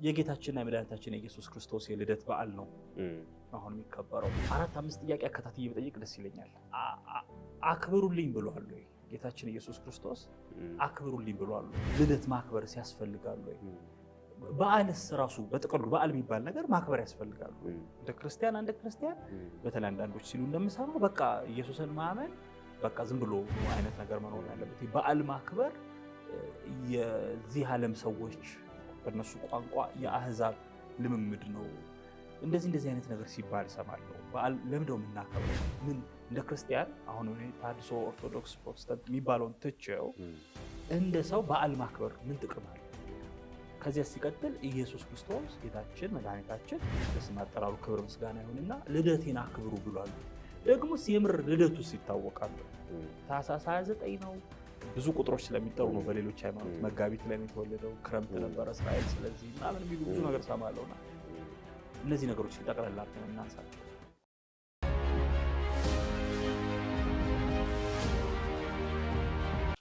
የጌታችንና የመድኃኒታችን የኢየሱስ ክርስቶስ የልደት በዓል ነው አሁን የሚከበረው። 4-5 ጥያቄ አከታትዬ ብጠይቅ ደስ ይለኛል። አክብሩልኝ ብሏል ወይ ጌታችን ኢየሱስ ክርስቶስ? አክብሩልኝ ብሏል። ልደት ማክበር ያስፈልጋል ወይ? በዓልስ ራሱ በጥቅሉ በዓል የሚባል ነገር ማክበር ያስፈልጋል ወይ? እንደ ክርስቲያን በተለይ አንዳንዶች ሲሉ እንደምሰማው በቃ ኢየሱስን ማመን በቃ ዝም ብሎ አይነት ነገር መኖር ያለበት። በዓል ማክበር የዚህ ዓለም ሰዎች በእነሱ ቋንቋ የአህዛብ ልምምድ ነው። እንደዚህ አይነት ነገር ሲባል እሰማለሁ። በዓል ለምንድነው የምናከብረው? ምን እንደ ክርስቲያን አሁን ታድሶ ኦርቶዶክስ ፕሮቴስታንት የሚባለውን ትቼው እንደ ሰው በዓል ማክበር ምን ጥቅም አለ? ከዚያ ሲቀጥል ኢየሱስ ክርስቶስ ጌታችን መድኃኒታችን በስም አጠራሩ ክብር ምስጋና ይሁንና ልደቴን አክብሩ ብሏል። ደግሞስ የምር ልደቱስ ይታወቃል? ታኅሳስ 29 ነው። ብዙ ቁጥሮች ስለሚጠሩ ነው። በሌሎች ሃይማኖት መጋቢት ላይ የተወለደው ክረምት ነበረ እስራኤል። ስለዚህ ምናምን የሚሉ ብዙ ነገር ሰማለሁና እነዚህ ነገሮች ጠቅላላ አድርገን እናንሳቸው።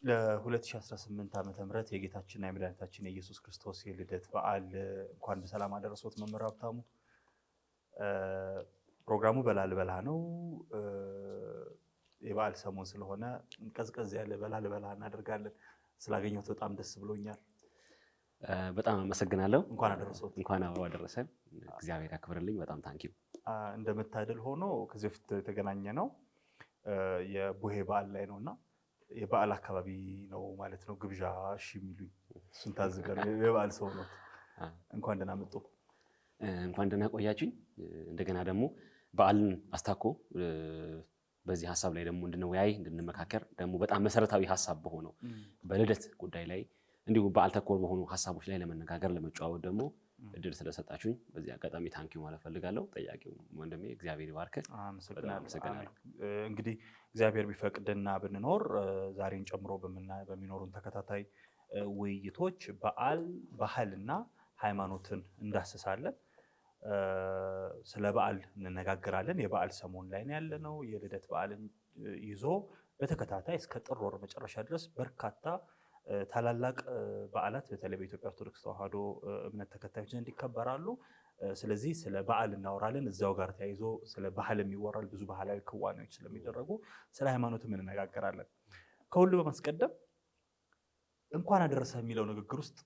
ለ2018 ዓመተ ምህረት የጌታችንና የመድኃኒታችን የኢየሱስ ክርስቶስ የልደት በዓል እንኳን በሰላም አደረሶት መምህር ሀብታሙ። ፕሮግራሙ በላሊበላ ነው። የበዓል ሰሞን ስለሆነ ቀዝቀዝ ያለ በላሊበላ እናደርጋለን። ስላገኘሁት በጣም ደስ ብሎኛል። በጣም አመሰግናለሁ። እንኳን አደረሶት። እንኳን አብሮ አደረሰን። እግዚአብሔር ያክብርልኝ። በጣም ታንኪዩ። እንደመታደል ሆኖ ከዚህ በፊት የተገናኘ ነው የቡሄ በዓል ላይ ነውና የበዓል አካባቢ ነው ማለት ነው ግብዣ እሺ የሚሉኝ። እሱን ታዝበን የበዓል ሰው ነው። እንኳን ደህና መጡ። እንኳን ደህና ቆያችሁኝ። እንደገና ደግሞ በዓልን አስታኮ በዚህ ሀሳብ ላይ ደግሞ እንድንወያይ እንድንመካከር ደግሞ በጣም መሰረታዊ ሀሳብ በሆነው በልደት ጉዳይ ላይ እንዲሁ በዓል ተኮር በሆኑ ሀሳቦች ላይ ለመነጋገር ለመጨዋወት ደግሞ እድል ስለሰጣችሁኝ በዚህ አጋጣሚ ታንኪዩ ማለት ፈልጋለሁ። ጠያቂው ወንድሜ እግዚአብሔር ይባርክ። አመሰግናለሁ። እንግዲህ እግዚአብሔር ቢፈቅድና ብንኖር ዛሬን ጨምሮ በሚኖሩን ተከታታይ ውይይቶች በዓል ባህልና ሃይማኖትን እንዳስሳለን። ስለ በዓል እንነጋገራለን። የበዓል ሰሞን ላይ ነው ያለነው። የልደት በዓልን ይዞ በተከታታይ እስከ ጥር ወር መጨረሻ ድረስ በርካታ ታላላቅ በዓላት በተለይ በኢትዮጵያ ኦርቶዶክስ ተዋሕዶ እምነት ተከታዮች ዘንድ ይከበራሉ። ስለዚህ ስለ በዓል እናወራለን። እዛው ጋር ተያይዞ ስለ ባህልም ይወራል። ብዙ ባህላዊ ክዋኔዎች ስለሚደረጉ ስለ ሃይማኖትም እንነጋገራለን። ከሁሉ በማስቀደም እንኳን አደረሰ የሚለው ንግግር ውስጥ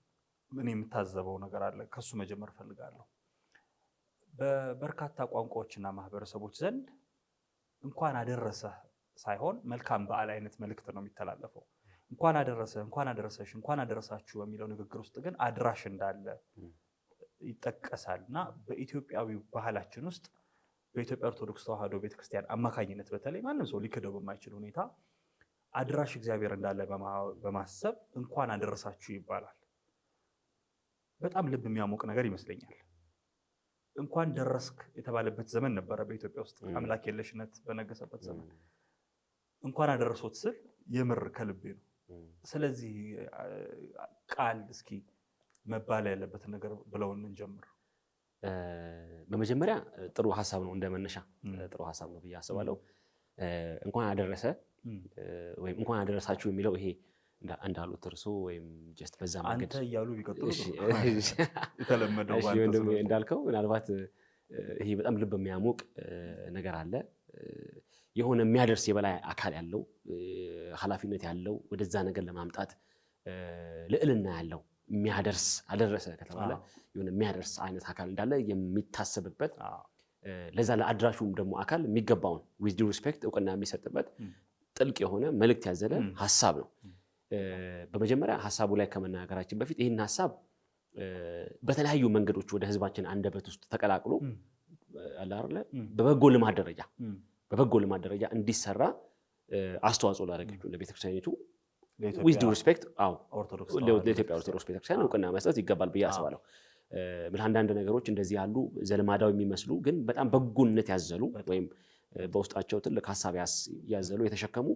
ምን የምታዘበው ነገር አለ? ከሱ መጀመር ፈልጋለሁ። በበርካታ ቋንቋዎችና ማህበረሰቦች ዘንድ እንኳን አደረሰ ሳይሆን መልካም በዓል አይነት መልእክት ነው የሚተላለፈው። እንኳን አደረሰ፣ እንኳን አደረሰሽ፣ እንኳን አደረሳችሁ በሚለው ንግግር ውስጥ ግን አድራሽ እንዳለ ይጠቀሳልና በኢትዮጵያዊ ባህላችን ውስጥ በኢትዮጵያ ኦርቶዶክስ ተዋሕዶ ቤተክርስቲያን አማካኝነት በተለይ ማንም ሰው ሊክደው በማይችል ሁኔታ አድራሽ እግዚአብሔር እንዳለ በማሰብ እንኳን አደረሳችሁ ይባላል። በጣም ልብ የሚያሞቅ ነገር ይመስለኛል። እንኳን ደረስክ የተባለበት ዘመን ነበረ በኢትዮጵያ ውስጥ አምላክ የለሽነት በነገሰበት ዘመን። እንኳን አደረሶት ስል የምር ከልቤ ነው። ስለዚህ ቃል እስኪ መባል ያለበት ነገር ብለውን እንጀምር። በመጀመሪያ ጥሩ ሀሳብ ነው፣ እንደመነሻ ጥሩ ሀሳብ ነው ብዬ አስባለሁ። እንኳን አደረሰ ወይም እንኳን አደረሳችሁ የሚለው ይሄ እንዳሉት እርሶ ወይም ጀስት በዛ መንገድ አንተ እያሉ ቢቀጥሉ የተለመደው እንዳልከው ምናልባት ይሄ በጣም ልብ የሚያሞቅ ነገር አለ። የሆነ የሚያደርስ የበላይ አካል ያለው ኃላፊነት ያለው ወደዛ ነገር ለማምጣት ልዕልና ያለው የሚያደርስ አደረሰ ከተባለ የሆነ የሚያደርስ አይነት አካል እንዳለ የሚታሰብበት ለዛ ለአድራሹም ደግሞ አካል የሚገባውን with due respect እውቅና የሚሰጥበት ጥልቅ የሆነ መልእክት ያዘለ ሀሳብ ነው። በመጀመሪያ ሀሳቡ ላይ ከመናገራችን በፊት ይህን ሀሳብ በተለያዩ መንገዶች ወደ ህዝባችን አንደበት ውስጥ ተቀላቅሎ አለ አይደለ በበጎ ልማድ ደረጃ እንዲሰራ አስተዋጽኦ ላደረገችው ለቤተክርስቲያኒቱ with due respect ለኢትዮጵያ ኦርቶዶክስ ቤተክርስቲያን እውቅና መስጠት ይገባል ብዬ አስባለሁ። አንዳንድ ነገሮች እንደዚህ ያሉ ዘልማዳዊ የሚመስሉ ግን በጣም በጎነት ያዘሉ ወይም በውስጣቸው ትልቅ ሀሳብ ያዘሉ የተሸከሙ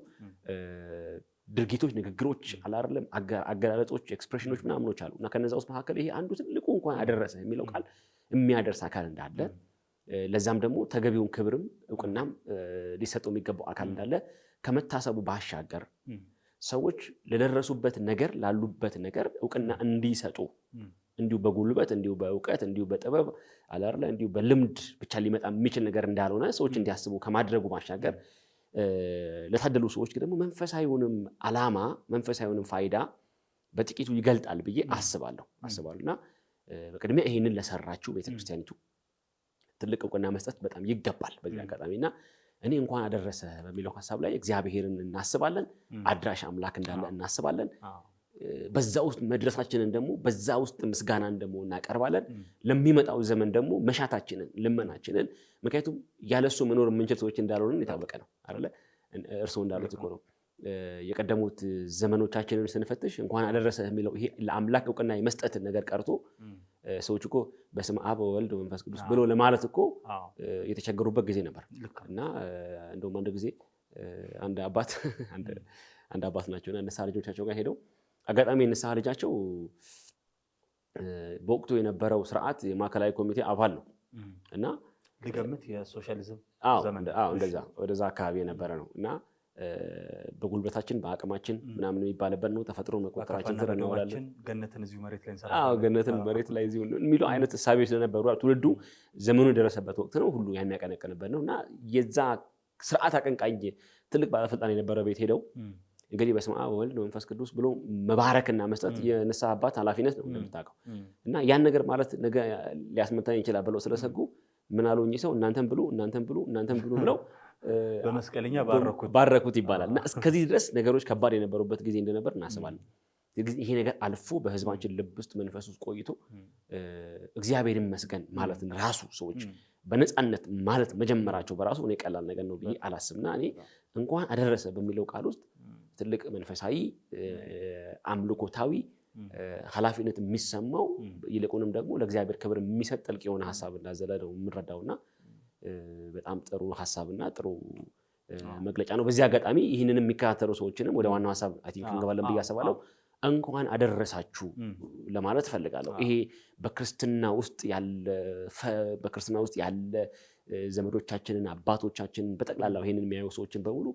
ድርጊቶች፣ ንግግሮች አላርለም አገላለጦች፣ ኤክስፕሬሽኖች ምናምኖች አሉ እና ከነዛ ውስጥ መካከል ይሄ አንዱ ትልቁ እንኳን አደረሰ የሚለው ቃል የሚያደርስ አካል እንዳለ ለዛም ደግሞ ተገቢውን ክብርም እውቅናም ሊሰጠው የሚገባው አካል እንዳለ ከመታሰቡ ባሻገር ሰዎች ለደረሱበት ነገር ላሉበት ነገር እውቅና እንዲሰጡ እንዲሁ በጉልበት እንዲሁ በእውቀት እንዲሁ በጥበብ አላርለ እንዲሁ በልምድ ብቻ ሊመጣ የሚችል ነገር እንዳልሆነ ሰዎች እንዲያስቡ ከማድረጉ ማሻገር ለታደሉ ሰዎች ደግሞ መንፈሳዊውንም ዓላማ መንፈሳዊውንም ፋይዳ በጥቂቱ ይገልጣል ብዬ አስባለሁና በቅድሚያ ይሄንን ለሰራችሁ ቤተክርስቲያኒቱ ትልቅ እውቅና መስጠት በጣም ይገባል በዚህ አጋጣሚና እኔ እንኳን አደረሰ በሚለው ሐሳብ ላይ እግዚአብሔርን እናስባለን አድራሽ አምላክ እንዳለ እናስባለን በዛ ውስጥ መድረሳችንን ደግሞ በዛ ውስጥ ምስጋናን ደግሞ እናቀርባለን ለሚመጣው ዘመን ደግሞ መሻታችንን ልመናችንን ምክንያቱም ያለሱ መኖር የምንችል ሰዎች እንዳልሆነ የታወቀ ነው አይደለ እርስዎ እንዳሉት እኮ ነው የቀደሙት ዘመኖቻችንን ስንፈትሽ እንኳን አደረሰ የሚለው ይሄ ለአምላክ እውቅና የመስጠት ነገር ቀርቶ ሰዎች እኮ በስመ አብ ወወልድ ወመንፈስ ቅዱስ ብሎ ለማለት እኮ የተቸገሩበት ጊዜ ነበር እና እንደውም አንድ ጊዜ አንድ አባት ናቸውና ንስሐ ልጆቻቸው ጋር ሄደው አጋጣሚ ንስሐ ልጃቸው በወቅቱ የነበረው ስርዓት የማዕከላዊ ኮሚቴ አባል ነው እና ልገምት የሶሻሊዝም ዘመን እንደዛ ወደዛ አካባቢ የነበረ ነው እና በጉልበታችን በአቅማችን ምናምን የሚባልበት ነው ተፈጥሮ መቆጠራችን ተረናውላለን ገነትን እዚሁ መሬት ላይ እንሰራለን ገነትን መሬት ላይ እዚሁ የሚሉ አይነት ሐሳቦች ስለነበሩ ትውልዱ ዘመኑ የደረሰበት ወቅት ነው ሁሉ የሚያቀነቅንበት ነውና የዛ ስርዓት አቀንቃኝ ትልቅ ባለስልጣን የነበረ ቤት ሄደው እንግዲህ በስመ አብ ወወልድ ወመንፈስ ቅዱስ ብሎ መባረክና መስጠት የንስሐ አባት ኃላፊነት ነው እንደምታውቀው እና ያን ነገር ማለት ነገ ሊያስመታኝ ይችላል ብለው ስለሰጉ ምን አሉኝ ሰው እናንተም ብሉ ብለው በመስቀለኛ ባረኩት ይባላል እና እስከዚህ ድረስ ነገሮች ከባድ የነበሩበት ጊዜ እንደነበር እናስባለን ይሄ ነገር አልፎ በህዝባችን ልብ ውስጥ መንፈስ ውስጥ ቆይቶ እግዚአብሔር ይመስገን ማለት ራሱ ሰዎች በነፃነት ማለት መጀመራቸው በራሱ እኔ ቀላል ነገር ነው ብዬ አላስብና እኔ እንኳን አደረሰ በሚለው ቃል ውስጥ ትልቅ መንፈሳዊ አምልኮታዊ ኃላፊነት የሚሰማው ይልቁንም ደግሞ ለእግዚአብሔር ክብር የሚሰጥ ጥልቅ የሆነ ሐሳብ እንዳዘለ ነው የምንረዳውና በጣም ጥሩ ሐሳብና ጥሩ መግለጫ ነው በዚህ አጋጣሚ ይህንን የሚከታተሉ ሰዎችንም ወደ ዋናው ሐሳብ አይ ቲንክ እንገባለን ብዬ አስባለሁ እንኳን አደረሳችሁ ለማለት ፈልጋለሁ ይሄ በክርስትና ውስጥ ያለ ዘመዶቻችንን አባቶቻችንን በጠቅላላው ይሄንን የሚያዩ ሰዎችን በሙሉ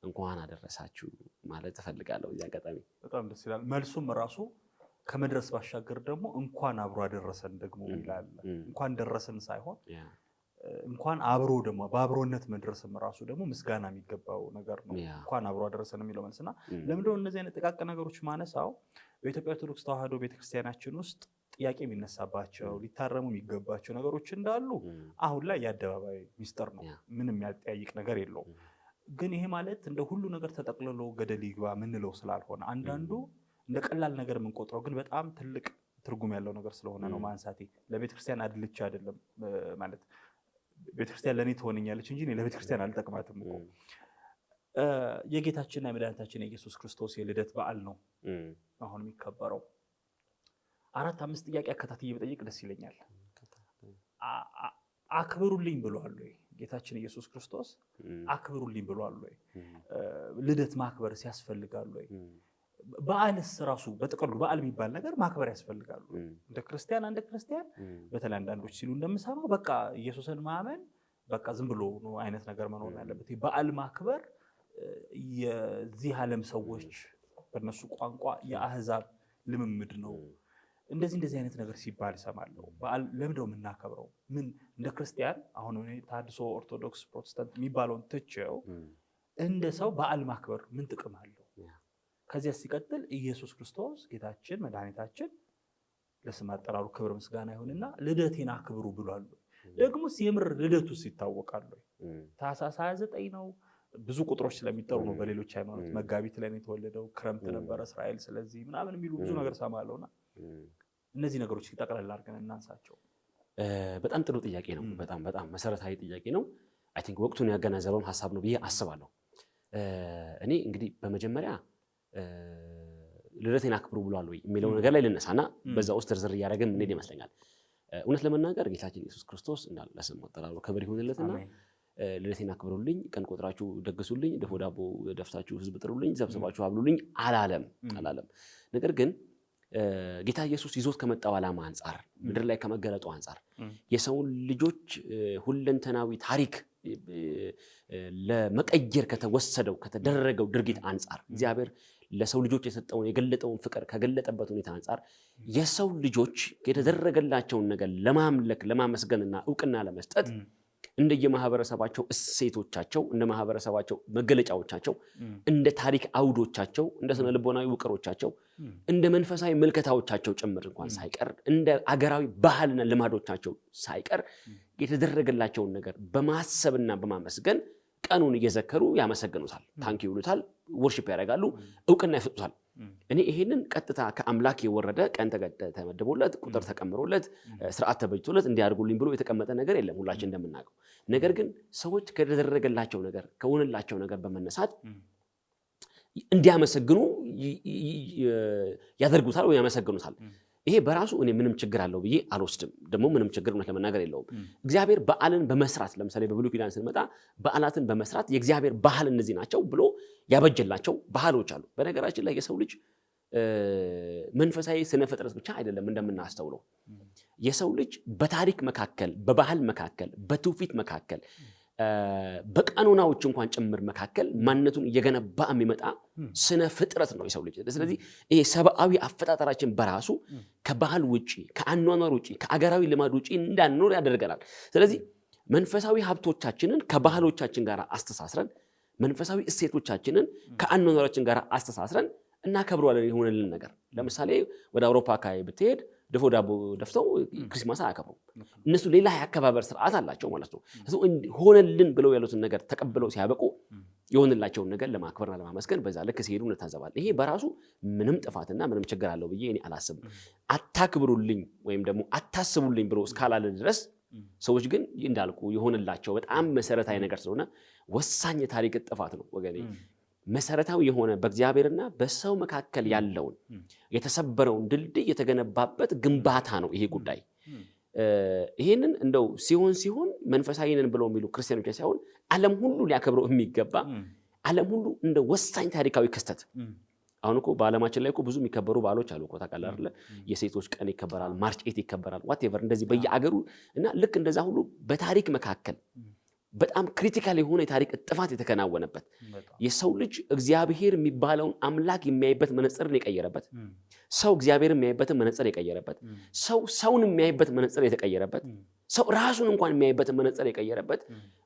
እንኳን አደረሳችሁ ማለት ፈልጋለሁ በዚህ አጋጣሚ በጣም ደስ ይላል መልሱም ራሱ ከመድረስ ባሻገር ደግሞ እንኳን አብሮ አደረሰን ደግሞ ይላል እንኳን ደረሰን ሳይሆን እንኳን አብሮ ደግሞ በአብሮነት መድረስም ራሱ ደግሞ ምስጋና የሚገባው ነገር ነው እንኳን አብሮ አደረሰን የሚለው መልስና ለምንድነው እነዚህ አይነት ጥቃቅን ነገሮች ማነሳው በኢትዮጵያ ኦርቶዶክስ ተዋሕዶ ቤተክርስቲያናችን ውስጥ ጥያቄ የሚነሳባቸው ሊታረሙ የሚገባቸው ነገሮች እንዳሉ አሁን ላይ የአደባባይ ሚስጥር ነው ምንም ያጠያይቅ ነገር የለውም ግን ይሄ ማለት እንደ ሁሉ ነገር ተጠቅልሎ ገደል ይግባ ምንለው ስላልሆነ አንዳንዱ እንደ ቀላል ነገር የምንቆጥረው ግን በጣም ትልቅ ትርጉም ያለው ነገር ስለሆነ ነው ማንሳቴ ለቤተክርስቲያን አድልቻ አይደለም ማለት ቤተክርስቲያን ለኔ ትሆነኛለች እንጂ ለቤተክርስቲያን አልጠቅማትም እኮ የጌታችንና የመድኃኒታችን የኢየሱስ ክርስቶስ የልደት በዓል ነው አሁን የሚከበረው 4-5 ጥያቄ አከታትዬ በጠይቅ ደስ ይለኛል አክብሩልኝ ብሏል ወይ ጌታችን ኢየሱስ ክርስቶስ አክብሩልኝ ብሏል ወይ ልደት ማክበር ሲያስፈልጋል ወይ በዓልስ ራሱ በጥቅሉ በዓል የሚባል ነገር ማክበር ያስፈልጋል እንደ ክርስቲያን በተለይ አንዳንዶች ሲሉ እንደምሰማው በቃ ኢየሱስን ማመን በቃ ዝም ብሎ ነው አይነት ነገር መኖር ያለበት በዓል ማክበር የዚህ ዓለም ሰዎች በእነሱ ቋንቋ የአህዛብ ልምምድ ነው እንደዚህ አይነት ነገር ሲባል እሰማለሁ በዓል ለምንድነው የምናከብረው ምን እንደ ክርስቲያን አሁን እኔ ታድሶ ኦርቶዶክስ ፕሮቴስታንት የሚባለውን ትቼው እንደ ሰው በዓል ማክበር ምን ጥቅም አለው ከዚያ ሲቀጥል ኢየሱስ ክርስቶስ ጌታችን መድኃኒታችን ለስም አጠራሩ ክብር ምስጋና ይሁንና ልደቴን አክብሩ ብሏል ደግሞስ የምር ልደቱስ ይታወቃል ታኅሳስ 29 ነው ብዙ ቁጥሮች ስለሚጠሩ ነው በሌሎች ሃይማኖት መጋቢት ላይ ነው የተወለደው ክረምት ነበር እስራኤል ስለዚህ ምናምን የሚሉ ብዙ ነገር ሰማለውና እነዚህ ነገሮች ተጠቅላላ አድርገን እናንሳቸው በጣም ጥሩ ጥያቄ ነው በጣም መሰረታዊ ጥያቄ ነው አይ ቲንክ ወቅቱን ያገናዘበው ሐሳብ ነው ብዬ አስባለሁ እኔ እንግዲህ በመጀመሪያ ልደቴን አክብሩ ብሏል ወይ የሚለው ነገር ላይ ልነሳና በዛ ውስጥ ዝርዝር እያደረግን እንሄድ ይመስለኛል እውነት ለመናገር ጌታችን ኢየሱስ ክርስቶስ እንዳለ ለስሙ አጠራሩ ክብር ይሁንለትና ልደቴን አክብሩልኝ ቀን ቆጥራችሁ ደግሱልኝ ድፎ ዳቦ ደፍታችሁ ህዝብ ጥሩልኝ ሰብስባችሁ አብሉልኝ አላለም ነገር ግን ጌታ ኢየሱስ ይዞት ከመጣው ዓላማ አንፃር ምድር ላይ ከመገለጡ አንፃር የሰውን ልጆች ሁለንተናዊ ታሪክ ለመቀየር ከተደረገው ድርጊት አንጻር እግዚአብሔር ለሰው ልጆች የሰጠውን የገለጠውን ፍቅር ከገለጠበት ሁኔታ አንጻር የሰው ልጆች የተደረገላቸውን ነገር ለማምለክ ለማመስገንና ዕውቅና ለመስጠት እንደየማህበረሰባቸው እሴቶቻቸው እንደ ማህበረሰባቸው መገለጫዎቻቸው እንደ ታሪክ አውዶቻቸው እንደ ስነ ልቦናዊ ውቅሮቻቸው እንደ መንፈሳዊ ምልከታዎቻቸው ጭምር እንኳን ሳይቀር እንደ አገራዊ ባህልና ልማዶቻቸው ሳይቀር የተደረገላቸውን ነገር በማሰብና በማመስገን ቀኑን እየዘከሩ ያመሰግኑታል፣ ታንኪ ይሉታል፣ ወርሺፕ ያደርጋሉ፣ ዕውቅና ይሰጡታል። እኔ ይሄንን ቀጥታ ከአምላክ የወረደ ቀን ተመድቦለት ቁጥር ተቀምሮለት ስርዓት ተበጅቶለት እንዲያርጉልኝ ብሎ የተቀመጠ ነገር የለም ሁላችን እንደምናውቀው። ነገር ግን ሰዎች ከተደረገላቸው ነገር ከሆነላቸው ነገር በመነሳት እንዲያመሰግኑ ያደርጉታል ወይ ያመሰግኑታል። ይሄ በራሱ እኔ ምንም ችግር አለው ብዬ አልወስድም። ደግሞ ምንም ችግር እውነት ለመናገር የለውም። እግዚአብሔር በዓልን በመስራት ለምሳሌ በብሉይ ኪዳን ስንመጣ በዓላትን በመስራት የእግዚአብሔር ባህል እነዚህ ናቸው ብሎ ያበጀላቸው ባህሎች አሉ። በነገራችን ላይ የሰው ልጅ መንፈሳዊ ስነ ፍጥረት ብቻ አይደለም እንደምናስተውለው። የሰው ልጅ በታሪክ መካከል፣ በባህል መካከል፣ በትውፊት መካከል፣ በቀኖናዎች እንኳን ጭምር መካከል ማንነቱን እየገነባ የሚመጣ ስነ ፍጥረት ነው የሰው ልጅ። ስለዚህ ይሄ ሰብአዊ አፈጣጠራችን በራሱ ከባህል ውጪ፣ ከአኗኗር ውጪ፣ ከአገራዊ ልማድ ውጪ እንዳንኖር ያደርገናል። ስለዚህ መንፈሳዊ ሀብቶቻችንን ከባህሎቻችን ጋር አስተሳስረን መንፈሳዊ እሴቶቻችንን ከአኗኗራችን ጋር አስተሳስረን እናከብረዋለን የሆነልን ነገር። ለምሳሌ ወደ አውሮፓ አካባቢ ብትሄድ ድፎ ዳቦ ደፍተው ክሪስማስ አያከብሩም። እነሱ ሌላ የአከባበር ስርዓት አላቸው ማለት ነው። ሆነልን ብለው ያሉትን ነገር ተቀብለው ሲያበቁ የሆነላቸውን ነገር ለማክበርና ለማመስገን በዛ ልክ ሲሄዱ እንታዘባለን። ይሄ በራሱ ምንም ጥፋትና ምንም ችግር አለው ብዬ እኔ አላስብም። አታክብሩልኝ ወይም ደግሞ አታስቡልኝ ብሎ እስካላለ ድረስ ሰዎች ግን እንዳልኩ የሆነላቸው በጣም መሰረታዊ ነገር ስለሆነ ወሳኝ የታሪክ ጥፋት ነው ወገኔ። መሰረታዊ የሆነ በእግዚአብሔርና በሰው መካከል ያለውን የተሰበረውን ድልድይ የተገነባበት ግንባታ ነው ይሄ ጉዳይ። ይሄንን እንደው ሲሆን መንፈሳዊ ነን ብለው የሚሉ ክርስቲያኖች ሳይሆን ዓለም ሁሉ ሊያከብረው የሚገባ ዓለም ሁሉ እንደ ወሳኝ ታሪካዊ ክስተት። አሁን እኮ በዓለማችን ላይ እኮ ብዙ የሚከበሩ በዓሎች አሉ እኮ ታውቃለህ አይደለ? የሴቶች ቀን ይከበራል፣ ማርች 8 ይከበራል፣ ዋትኤቨር እንደዚህ በየአገሩ እና ልክ እንደዛ ሁሉ በታሪክ መካከል በጣም ክሪቲካል የሆነ የታሪክ ጥፋት የተከናወነበት የሰው ልጅ እግዚአብሔር የሚባለውን አምላክ የሚያይበት መነጽርን የቀየረበት፣ ሰው እግዚአብሔርን የሚያይበትን መነጽር የቀየረበት፣ ሰው ሰውን የሚያይበት መነጽር የተቀየረበት፣ ሰው ራሱን እንኳን የሚያይበት መነጽር የቀየረበት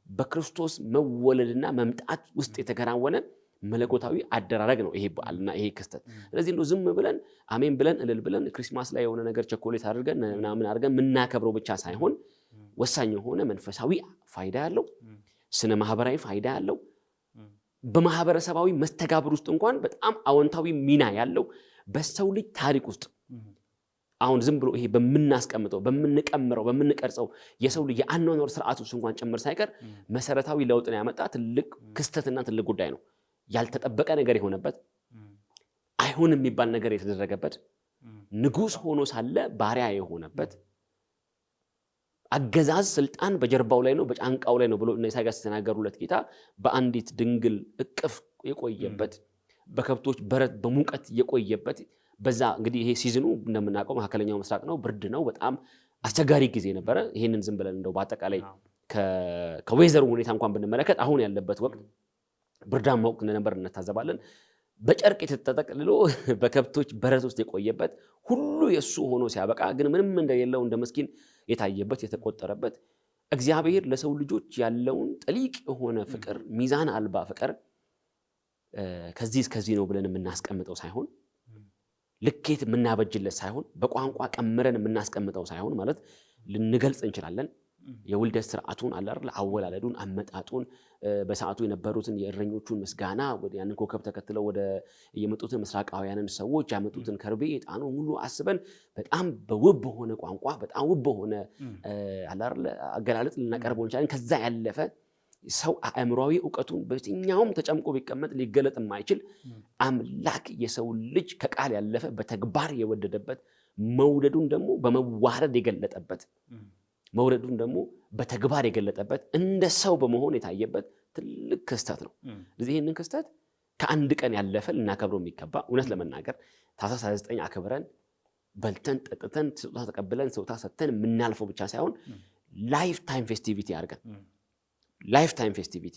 በክርስቶስ መወለድና መምጣት ውስጥ የተከናወነ መለኮታዊ አደራረግ ነው ይሄ በዓልና ይሄ ክስተት። ስለዚህ እንደው ዝም ብለን አሜን ብለን እልል ብለን ክሪስማስ ላይ የሆነ ነገር ቸኮሌት አድርገን ምናምን አድርገን የምናከብረው ብቻ ሳይሆን ወሳኝ የሆነ መንፈሳዊ ፋይዳ ያለው ስነ ማህበራዊ ፋይዳ ያለው በማህበረሰባዊ መስተጋብር ውስጥ እንኳን በጣም አዎንታዊ ሚና ያለው በሰው ልጅ ታሪክ ውስጥ አሁን ዝም ብሎ ይሄ በምናስቀምጠው በምንቀምረው በምንቀርጸው የሰው ልጅ የአኗኗር ስርዓት ውስጥ እንኳን ጭምር ሳይቀር መሰረታዊ ለውጥን ያመጣ ትልቅ ክስተትና ትልቅ ጉዳይ ነው። ያልተጠበቀ ነገር የሆነበት አይሆንም የሚባል ነገር የተደረገበት ንጉሥ ሆኖ ሳለ ባሪያ የሆነበት አገዛዝ ስልጣን በጀርባው ላይ ነው በጫንቃው ላይ ነው ብሎ ኢሳይያስ ተናገሩለት ጌታ በአንዲት ድንግል እቅፍ የቆየበት በከብቶች በረት በሙቀት የቆየበት በዛ እንግዲህ ይሄ ሲዝኑ እንደምናውቀው መካከለኛው ምስራቅ ነው፣ ብርድ ነው፣ በጣም አስቸጋሪ ጊዜ ነበረ። ይሄንን ዝም ብለን እንደው በአጠቃላይ ከዌዘሩ ሁኔታ እንኳን ብንመለከት አሁን ያለበት ወቅት ብርዳማ ወቅት እንደነበር እንታዘባለን። በጨርቅ የተጠቀልሎ በከብቶች በረት ውስጥ የቆየበት ሁሉ የሱ ሆኖ ሲያበቃ ግን ምንም እንደሌለው እንደ መስኪን የታየበት የተቆጠረበት እግዚአብሔር ለሰው ልጆች ያለውን ጥልቅ የሆነ ፍቅር ሚዛን አልባ ፍቅር ከዚህ እስከዚህ ነው ብለን የምናስቀምጠው ሳይሆን ልኬት የምናበጅለት ሳይሆን በቋንቋ ቀምረን የምናስቀምጠው ሳይሆን ማለት ልንገልጽ እንችላለን። የውልደት ስርዓቱን አላርለ አወላለዱን አመጣጡን በሰዓቱ የነበሩትን የእረኞቹን ምስጋና ያንን ኮከብ ተከትለው ወደ የመጡትን ምስራቃውያንን ሰዎች ያመጡትን ከርቤ ዕጣኑ ሁሉ አስበን በጣም በውብ በሆነ ቋንቋ በጣም ውብ በሆነ አላርለ አገላለጥ ልናቀርበው እንችላለን። ከዛ ያለፈ ሰው አእምሯዊ ዕውቀቱን በየትኛውም ተጨምቆ ቢቀመጥ ሊገለጥ የማይችል አምላክ የሰው ልጅ ከቃል ያለፈ በተግባር የወደደበት መውደዱን ደግሞ በመዋረድ የገለጠበት መውረዱን ደግሞ በተግባር የገለጠበት እንደ ሰው በመሆን የታየበት ትልቅ ክስተት ነው። ስለዚህ ይህንን ክስተት ከአንድ ቀን ያለፈ ልናከብረው የሚገባ እውነት ለመናገር ታኅሳስ 29 አክብረን በልተን ጠጥተን ስጦታ ተቀብለን ስጦታ ሰጥተን የምናልፈው ብቻ ሳይሆን ላይፍ ታይም ፌስቲቪቲ አድርገን ላይፍ ታይም ፌስቲቪቲ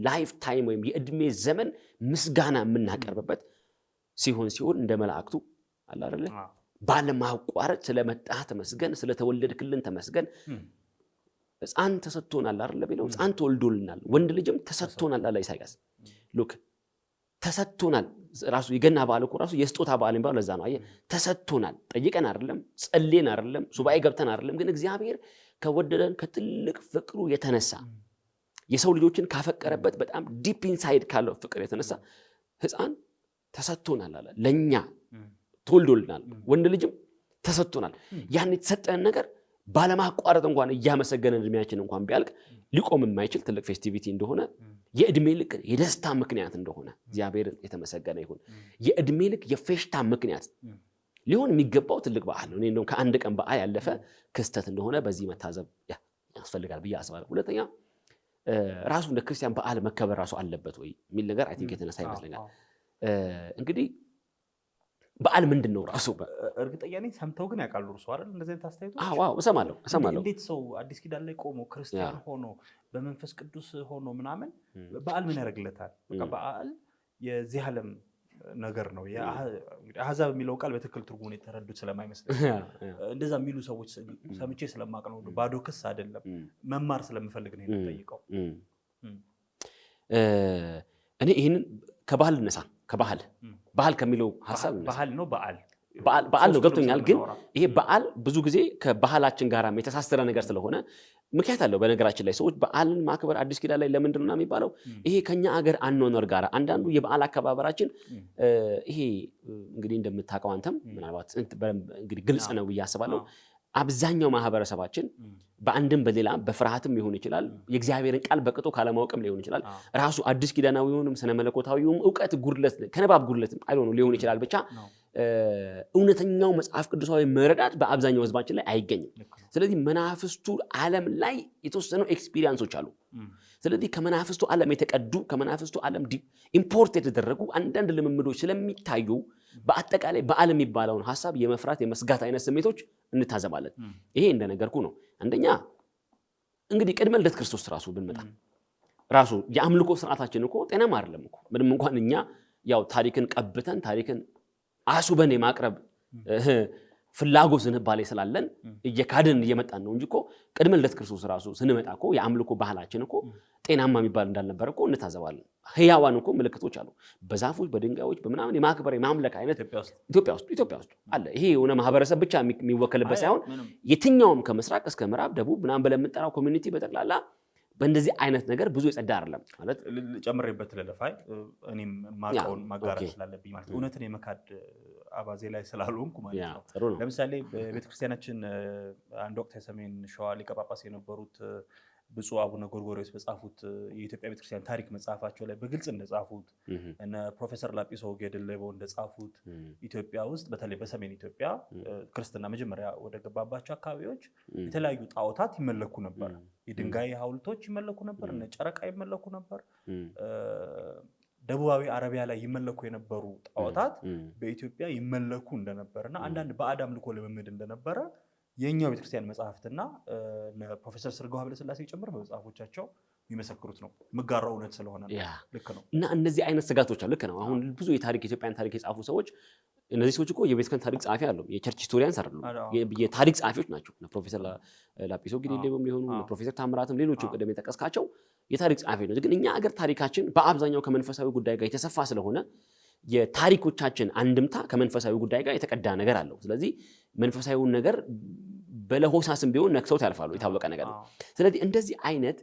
ላይፍ ታይም ወይም የእድሜ ዘመን ምስጋና የምናቀርብበት ሲሆን እንደ መላእክቱ አለ አይደለ ባለማቋረጥ ስለመጣህ ተመስገን ስለተወለድክልን ተመስገን ሕፃን ተሰጥቶናል አይደለ ቢለው ሕፃን ተወልዶልናል ወንድ ልጅም ተሰጥቶናል አለ ኢሳይያስ ሉክ ተሰጥቶናል ራሱ የገና በዓል እኮ ራሱ የስጦታ በዓል የሚባለው ለዛ ነው አየህ ተሰጥቶናል ጠይቀን አይደለም ጸልየን አይደለም ሱባኤ ገብተን አይደለም ግን እግዚአብሔር ከወደደን ከትልቅ ፍቅሩ የተነሳ የሰው ልጆችን ካፈቀረበት በጣም ዲፕ ኢንሳይድ ካለው ፍቅር የተነሳ ሕፃን ተሰጥቶናል አለ ለኛ ተወልዶልናል ወንድ ልጅም ተሰጥቶናል ያን የተሰጠን ነገር ባለማቋረጥ እንኳን እያመሰገነን እድሜያችን እንኳን ቢያልቅ ሊቆም የማይችል ትልቅ ፌስቲቪቲ እንደሆነ የእድሜ ልክ የደስታ ምክንያት እንደሆነ እግዚአብሔር የተመሰገነ ይሁን የእድሜ ልክ የፌሽታ ምክንያት ሊሆን የሚገባው ትልቅ በዓል ነው እኔ እንደውም ከአንድ ቀን በዓል ያለፈ ክስተት እንደሆነ በዚህ መታዘብ ያስፈልጋል ብዬ አስባለሁ ሁለተኛ ራሱ እንደ ክርስቲያን በዓል መከበር ራሱ አለበት ወይ የሚል ነገር አይ ቲንክ የተነሳ ይመስለኛል እንግዲህ በዓል ምንድነው ራሱ እርግጠኛ ነኝ ሰምተው ግን ያውቃሉ እርሱ አይደል እንደዚህ አይነት አስተያየቶች አዎ እሰማለሁ እንዴት ሰው አዲስ ኪዳን ላይ ቆሞ ክርስቲያን ሆኖ በመንፈስ ቅዱስ ሆኖ ምናምን በዓል ምን ያደርግለታል በቃ በዓል የዚህ ዓለም ነገር ነው እንግዲህ አሕዛብ የሚለው ቃል በትክክል ትርጉሙን የተረዱት ስለማይመስለኝ እንደዛ የሚሉ ሰዎች ሰምቼ ስለማቅ ነው ባዶ ክስ አይደለም መማር ስለምፈልግ ነው የምጠይቀው እኔ ይሄንን ከባህል ነሳ ባህል ከሚለው ሐሳብ ባህል ነው በዓል ነው ገብቶኛል ግን ይሄ በዓል ብዙ ጊዜ ከባህላችን ጋር የተሳሰረ ነገር ስለሆነ ምክንያት አለው በነገራችን ላይ ሰዎች በዓልን ማክበር አዲስ ኪዳን ላይ ለምንድን ነው የሚባለው ይሄ ከኛ ሀገር አኗኗር ጋር አንዳንዱ የበዓል አከባበራችን ይሄ እንግዲህ እንደምታውቀው አንተም ምናልባት እንግዲህ ግልጽ ነው ብዬ አስባለሁ አብዛኛው ማህበረሰባችን በአንድም በሌላ በፍርሃትም ሊሆን ይችላል የእግዚአብሔርን ቃል በቅጡ ካለማወቅም ሊሆን ይችላል ራሱ አዲስ ኪዳናዊውንም ስነ መለኮታዊውም ዕውቀት ጉድለት ከነባብ ጉድለትም አይሆኑ ሊሆን ይችላል ብቻ እውነተኛው መጽሐፍ ቅዱሳዊ መረዳት በአብዛኛው ህዝባችን ላይ አይገኝም ስለዚህ መናፍስቱ ዓለም ላይ የተወሰኑ ኤክስፒሪየንሶች አሉ ስለዚህ ከመናፍስቱ ዓለም የተቀዱ ከመናፍስቱ ዓለም ኢምፖርት የተደረጉ አንዳንድ ልምምዶች ስለሚታዩ በአጠቃላይ በዓል የሚባለውን ሐሳብ የመፍራት የመስጋት አይነት ስሜቶች እንታዘባለን ይሄ እንደነገርኩ ነው አንደኛ እንግዲህ ቅድመ ልደት ክርስቶስ ራሱ ብንመጣ ራሱ የአምልኮ ስርዓታችን እኮ ጤናማ አይደለም እኮ ምንም እንኳን እኛ ያው ታሪክን ቀብተን ታሪክን አሱበን የማቅረብ ፍላጎት ዝንባሌ ስላለን እየካደን እየመጣን ነው እንጂ እኮ ቅድመ ልደት ክርስቶስ ራሱ ስንመጣ እኮ የአምልኮ ባህላችን እኮ ጤናማ የሚባል እንዳልነበረ እኮ እንታዘባለን ህያዋን እኮ ምልክቶች አሉ በዛፎች በድንጋዮች በምናምን የማክበር የማምለክ አይነት ኢትዮጵያ ውስጥ አለ ይሄ የሆነ ማህበረሰብ ብቻ የሚወከልበት ሳይሆን የትኛውም ከምስራቅ እስከ ምዕራብ ደቡብ ምናምን ብለን የምንጠራው ኮሚኒቲ በጠቅላላ በእንደዚህ አይነት ነገር ብዙ የጸዳ አይደለም ማለት ጨምሬበት ለለፋይ እኔም ማቀውን ማጋራት ስላለብኝ ማለት እውነትን የመካድ አባዜ ላይ ስላልሆንኩ ማለት ነው ለምሳሌ በቤተክርስቲያናችን አንድ ወቅት የሰሜን ሸዋ ሊቀ ጳጳስ የነበሩት ብፁዕ አቡነ ጎርጎርዮስ በጻፉት የኢትዮጵያ ቤተክርስቲያን ታሪክ መጽሐፋቸው ላይ በግልጽ እንደጻፉት እና ፕሮፌሰር ላጲሶ ጌደለቦ እንደጻፉት ኢትዮጵያ ውስጥ በተለይ በሰሜን ኢትዮጵያ ክርስትና መጀመሪያ ወደ ገባባቸው አካባቢዎች የተለያዩ ጣዖታት ይመለኩ ነበር የድንጋይ ሐውልቶች ይመለኩ ነበር እነ ጨረቃ ይመለኩ ነበር ደቡባዊ አረቢያ ላይ ይመለኩ የነበሩ ጣዖታት በኢትዮጵያ ይመለኩ እንደነበርና አንዳንድ ባዕድ አምልኮ ልምምድ እንደነበረ የኛው ቤተክርስቲያን መጽሐፍትና ፕሮፌሰር ስርጋው ሀብለስላሴ ጨምሮ በመጽሐፎቻቸው የሚመሰክሩት ነው መጋራው እውነት ስለሆነ ልክ ነው እና እነዚህ አይነት ስጋቶች አሉ ልክ ነው አሁን ብዙ የኢትዮጵያን ታሪክ የጻፉ ሰዎች እነዚህ ሰዎች እኮ የቤተክርስቲያን ታሪክ ጻፊ አሉ የቸርች ሂስቶሪያንስ አይደሉም የታሪክ ጻፊዎች ናቸው ፕሮፌሰር ላጲሶ ጌደለቦም ሊሆኑ ፕሮፌሰር ታምራትም ሌሎችም ቀደም የጠቀስካቸው የታሪክ ጻፊ ነው ግን እኛ ሀገር ታሪካችን በአብዛኛው ከመንፈሳዊ ጉዳይ ጋር የተሰፋ ስለሆነ የታሪኮቻችን አንድምታ ከመንፈሳዊ ጉዳይ ጋር የተቀዳ ነገር አለው ስለዚህ መንፈሳዊውን ነገር በለሆሳስም ቢሆን ነክሰውት ያልፋሉ የታወቀ ነገር ነው ስለዚህ እንደዚህ አይነት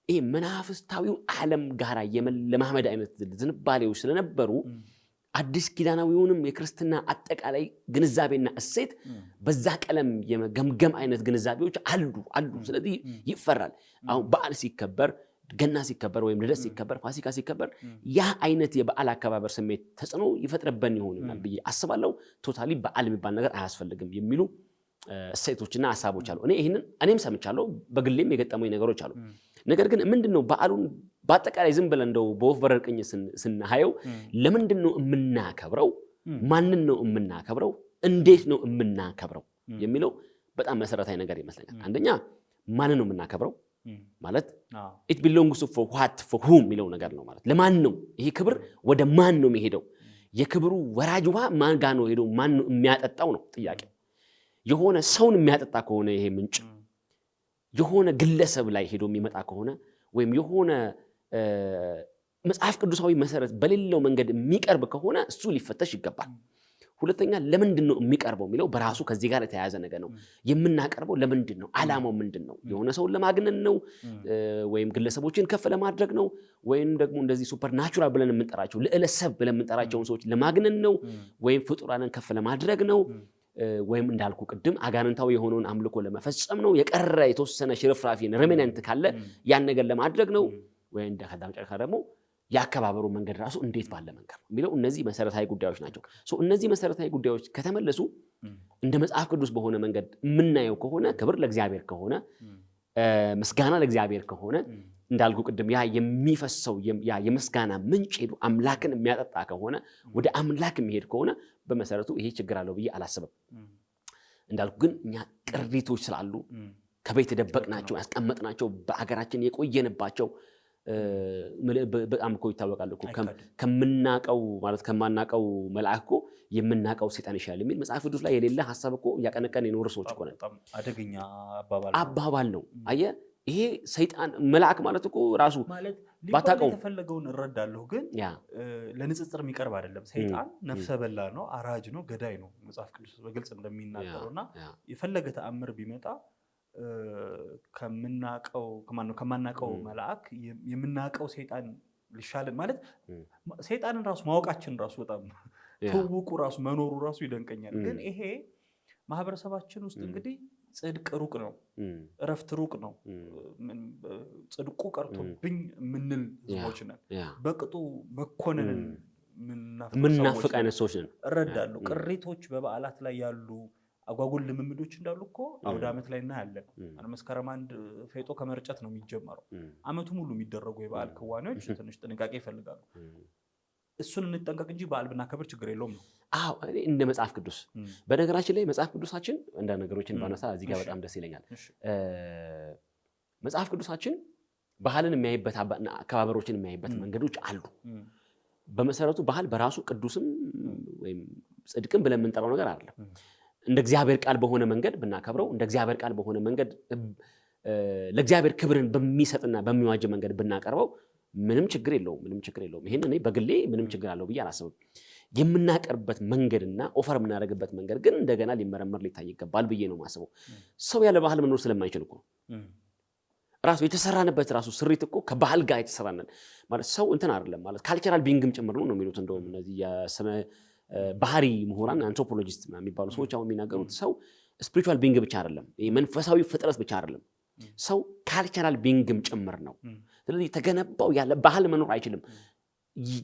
ይሄ መናፍስታዊው ዓለም ጋር የመለማመድ አይነት ዝንባሌዎች ስለነበሩ አዲስ ኪዳናዊውንም የክርስትና አጠቃላይ ግንዛቤና እሴት በዛ ቀለም የመገምገም አይነት ግንዛቤዎች አሉ ስለዚህ ይፈራል አሁን በዓል ሲከበር ገና ሲከበር ወይም ልደት ሲከበር ፋሲካ ሲከበር ያ አይነት የበዓል አከባበር ስሜት ተጽዕኖ ይፈጥርብን ይሆናል ብዬ አስባለሁ ቶታሊ በዓል የሚባል ነገር አያስፈልግም የሚሉ እሴቶችና ሐሳቦች አሉ እኔም ሰምቻለሁ በግሌም የገጠሙኝ ነገሮች አሉ ነገር ግን ምንድነው በዓሉን በአጠቃላይ ዝም ብለን እንደው በወፍ በረር ቅኝ ስናየው ለምንድነው የምናከብረው ማንን ነው የምናከብረው እንዴት ነው የምናከብረው የሚለው በጣም መሰረታዊ ነገር ይመስለኛል አንደኛ ማንን ነው የምናከብረው ማለት it belongs for what for whom የሚለው ነገር ነው ማለት ለማን ነው ይሄ ክብር ወደ ማን ነው የሚሄደው የክብሩ ወራጅ ውሃ ማን ጋር ነው ሄዶ ማን ነው የሚያጠጣው ነው ጥያቄ የሆነ ሰውን የሚያጠጣ ከሆነ ይሄ ምንጭ የሆነ ግለሰብ ላይ ሄዶ የሚመጣ ከሆነ ወይም የሆነ መጽሐፍ ቅዱሳዊ መሰረት በሌለው መንገድ የሚቀርብ ከሆነ እሱ ሊፈተሽ ይገባል ሁለተኛ ለምንድን ነው የሚቀርበው የሚለው በራሱ ከዚህ ጋር የተያያዘ ነገር ነው የምናቀርበው ለምንድን ነው ዓላማው ምንድን ነው የሆነ ሰውን ለማግነን ነው ወይም ግለሰቦችን ከፍ ለማድረግ ነው ወይም ደግሞ እንደዚህ ሱፐር ናቹራል ብለን የምንጠራቸው ለእለሰብ ብለን የምንጠራቸውን ሰዎች ለማግነን ነው ወይም ፍጡራንን ከፍ ለማድረግ ነው ወይም እንዳልኩ ቅድም አጋንንታዊ የሆነውን አምልኮ ለመፈጸም ነው የቀረ የተወሰነ ሽርፍራፊን ሪሜናንት ካለ ያን ነገር ለማድረግ ነው ወይ እንደከዳም ጨርካ ደግሞ ያከባበሩ መንገድ ራሱ እንዴት ባለ መንገድ ነው የሚለው እነዚህ መሰረታዊ ጉዳዮች ናቸው እነዚህ መሰረታዊ ጉዳዮች ከተመለሱ እንደ መጽሐፍ ቅዱስ በሆነ መንገድ ምናየው ከሆነ ክብር ለእግዚአብሔር ከሆነ ምስጋና ለእግዚአብሔር ከሆነ እንዳልኩ ቅድም ያ የሚፈሰው ያ የምስጋና ምንጭ ሄዱ አምላክን የሚያጠጣ ከሆነ ወደ አምላክ የሚሄድ ከሆነ በመሰረቱ ይሄ ችግር አለው ብዬ አላስብም እንዳልኩ ግን እኛ ቅሪቶች ስላሉ ከቤት ደበቅናቸው ያስቀመጥናቸው በአገራችን የቆየንባቸው በጣም እኮ ይታወቃል እኮ ከምናቀው ማለት ከማናቀው መልአክ እኮ የምናቀው ሰይጣን ይሻላል የሚል መጽሐፍ ቅዱስ ላይ የሌለ ሐሳብ እኮ ያቀነቀን የኖር ሰዎች እኮ ነን አደገኛ አባባል ነው አየ ይሄ ሰይጣን መልአክ ማለት እኮ ራሱ ባታቀው ተፈልገውን እረዳለሁ ግን ለንጽጽር የሚቀርብ አይደለም ሰይጣን ነፍሰ በላ ነው አራጅ ነው ገዳይ ነው መጽሐፍ ቅዱስ በግልጽ እንደሚናገርና የፈለገ ተአምር ቢመጣ ከማናቀው መልአክ የምናቀው ሰይጣን ሊሻለን ማለት ሰይጣንን ራሱ ማወቃችን ራሱ በጣም ተውቁ ራሱ መኖሩ ራሱ ይደንቀኛል ግን ይሄ ማህበረሰባችን ውስጥ እንግዲህ ጽድቅ ሩቅ ነው እረፍት ሩቅ ነው ጽድቁ ቀርቶብኝ ምንል ህዝቦች ነን በቅጡ መኮነንን ምናፍቅ አይነት ሰዎች ነን እረዳለሁ ቅሪቶች በበዓላት ላይ ያሉ አጓጉል ልምምዶች እንዳሉ እኮ አውደ ዓመት ላይ እናያለን መስከረም አንድ ፌጦ ከመርጨት ነው የሚጀመረው ዓመቱ ሙሉ የሚደረጉ የበዓል ክዋኔዎች ትንሽ ጥንቃቄ ይፈልጋሉ እሱን እንጠንቀቅ እንጂ በዓል ብናከብር ችግር የለውም ነው አዎ እንደ መጽሐፍ ቅዱስ በነገራችን ላይ መጽሐፍ ቅዱሳችን እንደ ነገሮችን ባነሳ እዚህ ጋር በጣም ደስ ይለኛል መጽሐፍ ቅዱሳችን ባህልን የሚያይበት አከባበሮችን የሚያይበት መንገዶች አሉ በመሰረቱ ባህል በራሱ ቅዱስም ወይም ጽድቅም ብለን የምንጠራው ነገር አይደለም እንደ እግዚአብሔር ቃል በሆነ መንገድ ብናከብረው እንደ እግዚአብሔር ቃል በሆነ መንገድ ለእግዚአብሔር ክብርን በሚሰጥና በሚዋጅ መንገድ ብናቀርበው ምንም ችግር የለውም ይሄን እኔ በግሌ ምንም ችግር አለው ብዬ አላስብም የምናቀርብበት መንገድና ኦፈር የምናደርግበት መንገድ ግን እንደገና ሊመረመር ሊታይ ይገባል ብዬ ነው ማስበው ሰው ያለ ባህል መኖር ስለማይችል እኮ ራሱ የተሰራንበት ራሱ ስሪት እኮ ከባህል ጋር የተሰራነን ማለት ሰው እንትን አይደለም ማለት ካልቸራል ቢንግም ጭምር ነው የሚሉት እንደውም እነዚህ የስነ ባህሪ ምሁራን አንትሮፖሎጂስት የሚባሉ ሰዎች አሁን የሚናገሩት ሰው ስፒሪቹዋል ቢንግ ብቻ አይደለም መንፈሳዊ ፍጥረት ብቻ አይደለም ሰው ካልቸራል ቢንግም ጭምር ነው ስለዚህ ተገነባው ያለ ባህል መኖር አይችልም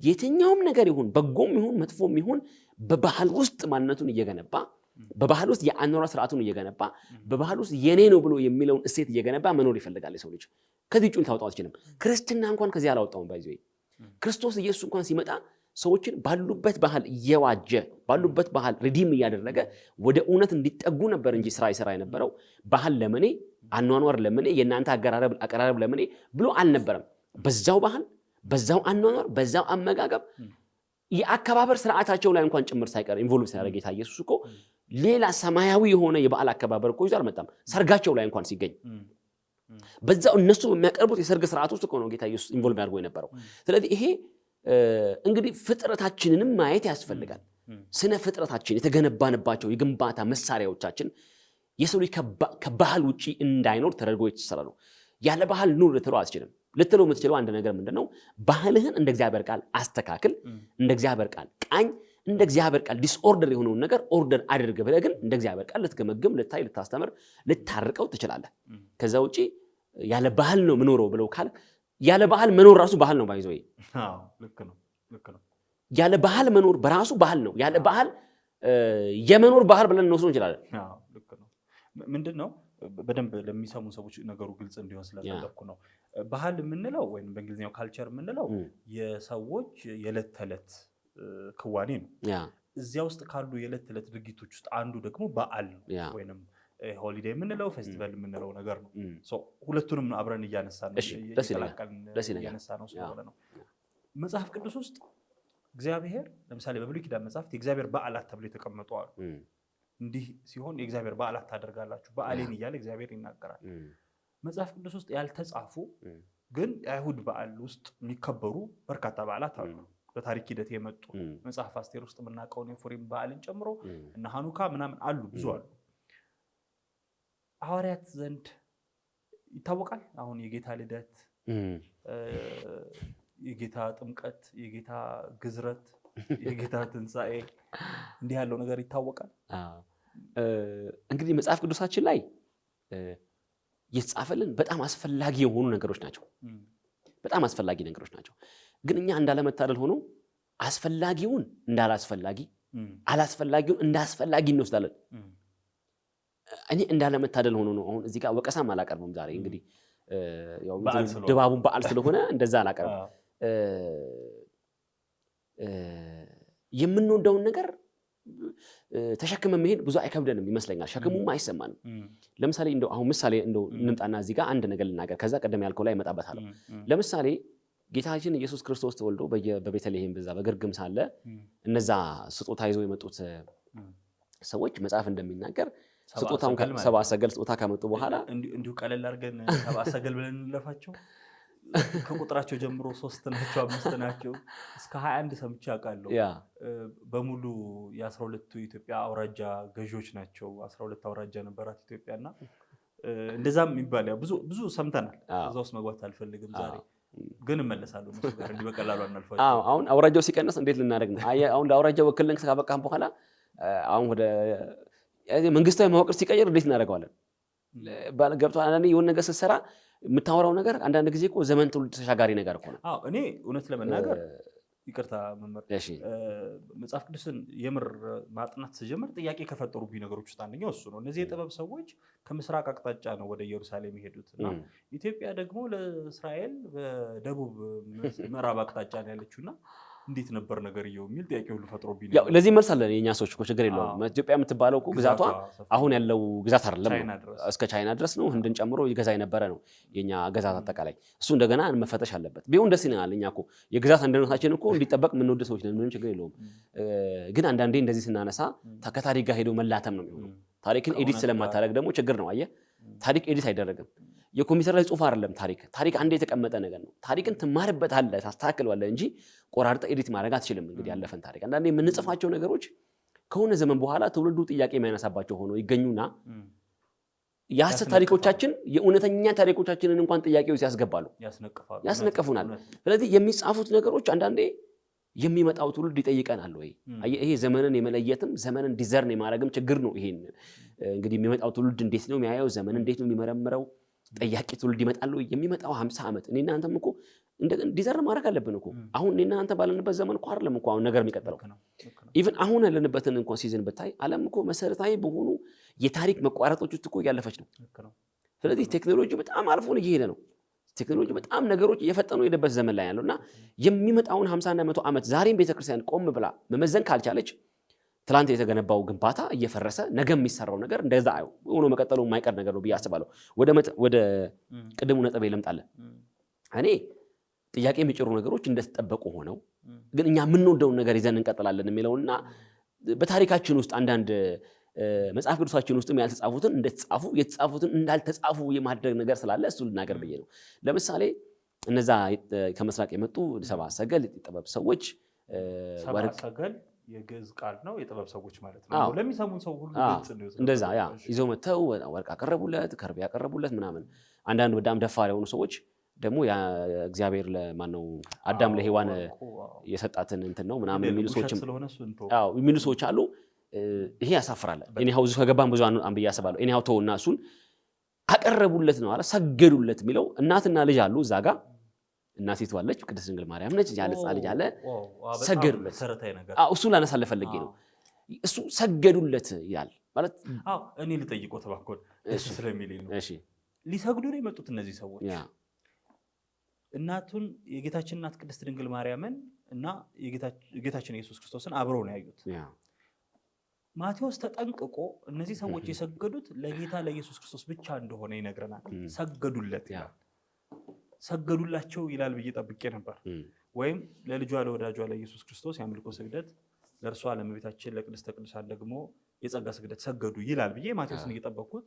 የትኛውም ነገር ይሁን በጎም ይሁን መጥፎም ይሁን በባህል ውስጥ ማንነቱን እየገነባ በባህል ውስጥ የአኗኗር ስርዓቱን እየገነባ በባህል ውስጥ የኔ ነው ብሎ የሚለውን እሴት እየገነባ መኖር ይፈልጋል የሰው ልጅ ከዚህ ጩል ታውጣው አይችልም ክርስትና እንኳን ከዚህ አላወጣውም ባይዘይ ክርስቶስ ኢየሱስ እንኳን ሲመጣ ሰዎችን ባሉበት ባህል እየዋጀ ባሉበት ባህል ሪዲም እያደረገ ወደ እውነት እንዲጠጉ ነበር እንጂ ስራ ይሰራ የነበረው ባህል ለምኔ አኗኗር ለምኔ የናንተ አቀራረብ ለምኔ ብሎ አልነበረም በዛው ባህል በዛው አኗኗር በዛው አመጋገብ የአከባበር ስርዓታቸው ላይ እንኳን ጭምር ሳይቀር ኢንቮልቭ ሲያደርግ ጌታ ኢየሱስ እኮ ሌላ ሰማያዊ የሆነ የበዓል አከባበር እኮ ይዟል መጣም ሰርጋቸው ላይ እንኳን ሲገኝ በዛው እነሱ የሚያቀርቡት የሰርግ ስርዓት ውስጥ እኮ ነው ጌታ ኢየሱስ ኢንቮልቭ ያደርገው የነበረው ስለዚህ ይሄ እንግዲህ ፍጥረታችንንም ማየት ያስፈልጋል ስነ ፍጥረታችን የተገነባንባቸው የግንባታ መሳሪያዎቻችን የሰው ልጅ ከባህል ውጪ እንዳይኖር ተደርጎ የተሰራ ነው ያለ ባህል ኑር ልትለው አትችልም ልትለው የምትችለው አንድ ነገር ምንድነው ባህልህን እንደ እግዚአብሔር ቃል አስተካክል እንደ እግዚአብሔር ቃል ቃኝ እንደ እግዚአብሔር ቃል ዲስኦርደር የሆነውን ነገር ኦርደር አድርግ ብለህ ግን እንደ እግዚአብሔር ቃል ልትገመግም ልታይ ልታስተምር ልታርቀው ትችላለህ ከዛ ውጪ ያለ ባህል ነው ምኖረው ብለው ካል ያለ ባህል መኖር ራሱ ባህል ነው ባይዘው ልክ ነው ያለ ባህል መኖር በራሱ ባህል ነው ያለ ባህል የመኖር ባህል ብለን ነው እንችላለን ልክ ነው ምንድነው በደንብ ለሚሰሙ ሰዎች ነገሩ ግልጽ እንዲሆን ስለፈለኩ ነው ባህል የምንለው ወይም በእንግሊዝኛው ካልቸር የምንለው የሰዎች የዕለት ተዕለት ክዋኔ ነው እዚያ ውስጥ ካሉ የዕለት ተዕለት ድርጊቶች ውስጥ አንዱ ደግሞ በዓል ነው ወይንም ሆሊዴይ የምንለው ፌስቲቫል የምንለው ነገር ነው። ሁለቱንም አብረን እያነሳን ነው ስለሆነ ነው። መጽሐፍ ቅዱስ ውስጥ እግዚአብሔር ለምሳሌ በብሉይ ኪዳን መጽሐፍት የእግዚአብሔር በዓላት ተብሎ የተቀመጡ አሉ። እንዲህ ሲሆን የእግዚአብሔር በዓላት ታደርጋላችሁ በዓሌን እያለ እግዚአብሔር ይናገራል። መጽሐፍ ቅዱስ ውስጥ ያልተጻፉ ግን የአይሁድ በዓል ውስጥ የሚከበሩ በርካታ በዓላት አሉ። በታሪክ ሂደት የመጡ መጽሐፍ አስቴር ውስጥ የምናውቀውን የፉሪም በዓልን ጨምሮ እና ሀኑካ ምናምን አሉ፣ ብዙ አሉ። ሐዋርያት ዘንድ ይታወቃል። አሁን የጌታ ልደት፣ የጌታ ጥምቀት፣ የጌታ ግዝረት፣ የጌታ ትንሣኤ እንዲህ ያለው ነገር ይታወቃል። እንግዲህ መጽሐፍ ቅዱሳችን ላይ የተጻፈልን በጣም አስፈላጊ የሆኑ ነገሮች ናቸው። በጣም አስፈላጊ ነገሮች ናቸው። ግን እኛ እንዳለመታደል ሆኖ አስፈላጊውን እንዳላስፈላጊ፣ አላስፈላጊውን እንዳስፈላጊ እንወስዳለን። እኔ እንዳለመታደል ሆኖ ነው። አሁን እዚህ ጋር ወቀሳም አላቀርብም ዛሬ። እንግዲህ ያው ድባቡን በዓል ስለሆነ እንደዛ አላቀርብም። የምንወደውን ነገር ተሸክመ መሄድ ብዙ አይከብደንም ይመስለኛል። ሸክሙም አይሰማንም። ለምሳሌ እንደው አሁን ምሳሌ እንደው እንምጣና እዚህ ጋር አንድ ነገር ልናገር፣ ከዛ ቀደም ያልከው ላይ እመጣበታለሁ። ለምሳሌ ጌታችን ኢየሱስ ክርስቶስ ተወልዶ በቤተልሔም በዛ በግርግም ሳለ እነዛ ስጦታ ይዘው የመጡት ሰዎች መጽሐፍ እንደሚናገር ስጦታውን ሰብአ ሰገል ስጦታ ካመጡ በኋላ እንዲሁ ቀለል አድርገን ሰብአ ሰገል ብለን እንለፋቸው። ከቁጥራቸው ጀምሮ 3 ናቸው 5 ናቸው እስከ 21 ሰምቼ አውቃለሁ። በሙሉ የ12ቱ ኢትዮጵያ አውራጃ ገዢዎች ናቸው። 12 አውራጃ ነበራት ኢትዮጵያና እንደዛም ይባል ብዙ ሰምተናል። እዛ ውስጥ መግባት አልፈልግም ዛሬ ግን እመለሳለሁ። እሱ ጋር እንዲህ በቀላሉ አናልፋቸው። አሁን አውራጃው ሲቀነስ እንዴት ልናደርግ ነው? አሁን ለአውራጃው ወክልን ካበቃን በኋላ አሁን ወደ መንግስታዊ መዋቅር ሲቀየር እንዴት እናደርገዋለን? ገብቶ አንዳንዴ የሆነ ነገር ስትሰራ የምታወራው ነገር አንዳንድ ጊዜ እኮ ዘመን ትውልድ ተሻጋሪ ነገር እኮ ነው። እኔ እውነት ለመናገር ይቅርታ መምህር፣ መጽሐፍ ቅዱስን የምር ማጥናት ስጀምር ጥያቄ ከፈጠሩብኝ ነገሮች ውስጥ አንደኛው እሱ ነው። እነዚህ የጥበብ ሰዎች ከምስራቅ አቅጣጫ ነው ወደ ኢየሩሳሌም የሄዱት እና ኢትዮጵያ ደግሞ ለእስራኤል በደቡብ ምዕራብ አቅጣጫ ነው ያለችውና እንዴት ነበር ነገርየው የሚል ጥያቄ ሁሉ ፈጥሮብኝ ነው። ለዚህ መልስ አለ። የኛ ሰዎች እኮ ችግር የለውም። ኢትዮጵያ የምትባለው እኮ ግዛቷ አሁን ያለው ግዛት አይደለም፣ እስከ ቻይና ድረስ ነው። ህንድን ጨምሮ ይገዛ የነበረ ነው የኛ ግዛት አጠቃላይ። እሱ እንደገና መፈተሽ አለበት። ቢሆን ደስ ይለናል። እኛ እኮ የግዛት አንድነታችን እኮ እንዲጠበቅ የምንወድ ሰዎች ነን። ምንም ችግር የለውም። ግን አንዳንዴ እንደዚህ ስናነሳ ከታሪክ ጋር ሄዶ መላተም ነው የሚሆነው። ታሪክን ኤዲት ስለማታደርግ ደግሞ ችግር ነው። አየህ፣ ታሪክ ኤዲት አይደረግም። የኮምፒውተር ላይ ጽሁፍ አይደለም ታሪክ አንዴ የተቀመጠ ነገር ነው። ታሪክን ትማርበታለህ፣ ታስተካክለዋለህ እንጂ ቆራርጠህ ኤዲት ማድረግ አትችልም። እንግዲህ ያለፈን ታሪክ አንዳንዴ የምንጽፋቸው ነገሮች ከሆነ ዘመን በኋላ ትውልዱ ጥያቄ የሚያነሳባቸው ሆነው ይገኙና የሐሰት ታሪኮቻችን የእውነተኛ ታሪኮቻችንን እንኳን ጥያቄ ውስጥ ያስነቅፉናል። ስለዚህ የሚጻፉት ነገሮች አንዳንዴ የሚመጣው ትውልድ ይጠይቀናል ወይ? ይሄ ዘመንን የመለየትም ዘመንን ዲዘርን የማድረግም ችግር ነው። ይሄን እንግዲህ የሚመጣው ትውልድ እንዴት ነው የሚያየው? ዘመን እንዴት ነው የሚመረምረው? ጠያቂ ትውልድ ይመጣል ወይ? የሚመጣው 50 ዓመት እኔና አንተም እኮ ዲዘርን ማድረግ አለብን እኮ። አሁን እኔና አንተ ባለንበት ዘመን እኮ አይደለም እኮ አሁን ነገር የሚቀጥለው። ኢቭን አሁን ያለንበትን እንኳን ሲዝን ብታይ ዓለም እኮ መሰረታዊ በሆኑ የታሪክ መቋረጦች ውስጥ እኮ እያለፈች ነው። ስለዚህ ቴክኖሎጂ በጣም አልፎን እየሄደ ነው። ቴክኖሎጂ በጣም ነገሮች እየፈጠኑ የሄደበት ዘመን ላይ ያለውና የሚመጣውን 50 እና 100 ዓመት ዛሬም ቤተክርስቲያን ቆም ብላ መመዘን ካልቻለች ትላንት የተገነባው ግንባታ እየፈረሰ ነገ የሚሰራው ነገር እንደዛ ሆኖ መቀጠሉ የማይቀር ነገር ነው ብዬ አስባለሁ። ወደ ቅድሙ ነጥቤ ልምጣለን። እኔ ጥያቄ የሚጭሩ ነገሮች እንደተጠበቁ ሆነው ግን እኛ የምንወደውን ነገር ይዘን እንቀጥላለን የሚለውና በታሪካችን ውስጥ አንዳንድ መጽሐፍ ቅዱሳችን ውስጥም ያልተጻፉትን እንደተጻፉ የተጻፉትን እንዳልተጻፉ የማድረግ ነገር ስላለ እሱ ልናገር ብዬ ነው። ለምሳሌ እነዛ ከምስራቅ የመጡ ሰብአ ሰገል የጥበብ ሰዎች ሰብአ ሰገል የግዕዝ ቃል ነው፣ የጥበብ ሰዎች ማለት ነው። ለሚሰሙን ሰው ሁሉ ግልጽ ነው። እንደዛ ይዘው መተው ወርቅ አቀረቡለት፣ ከርቤ ያቀረቡለት ምናምን። አንዳንድ በጣም ደፋር የሆኑ ሰዎች ደግሞ እግዚአብሔር ለማነው አዳም ለሔዋን የሰጣትን እንትን ነው ምናምን የሚሉ ሰዎች አሉ። ይሄ ያሳፍራል። እኔው እዚህ ከገባን ብዙ አንብያ አስባለሁ። እኔው ተውና እሱን አቀረቡለት ነው አለ፣ ሰገዱለት የሚለው እናትና ልጅ አሉ እዛ ጋር። እናቲቱ አለች ቅድስት ድንግል ማርያም ነች። ያለ ልጅ አለ፣ ሰገዱለት። እሱን ላነሳልህ ፈልጌ ነው። እሱ ሰገዱለት ይላል ማለት። እኔ ልጠይቀው ተባኮል እሱ ስለሚልኝ ነው። እሺ ሊሰግዱ ነው የመጡት እነዚህ ሰዎች። እናቱን የጌታችን እናት ቅድስት ድንግል ማርያምን እና የጌታችን ኢየሱስ ክርስቶስን አብረው ነው ያዩት። ማቴዎስ ተጠንቅቆ እነዚህ ሰዎች የሰገዱት ለጌታ ለኢየሱስ ክርስቶስ ብቻ እንደሆነ ይነግረናል። ሰገዱለት ይላል። ሰገዱላቸው ይላል ብዬ ጠብቄ ነበር። ወይም ለልጇ ለወዳጇ ለኢየሱስ ክርስቶስ የአምልኮ ስግደት፣ ለእርሷ ለእመቤታችን ለቅድስተ ቅዱሳን ደግሞ የጸጋ ስግደት ሰገዱ ይላል ብዬ ማቴዎስን እየጠበቅኩት፣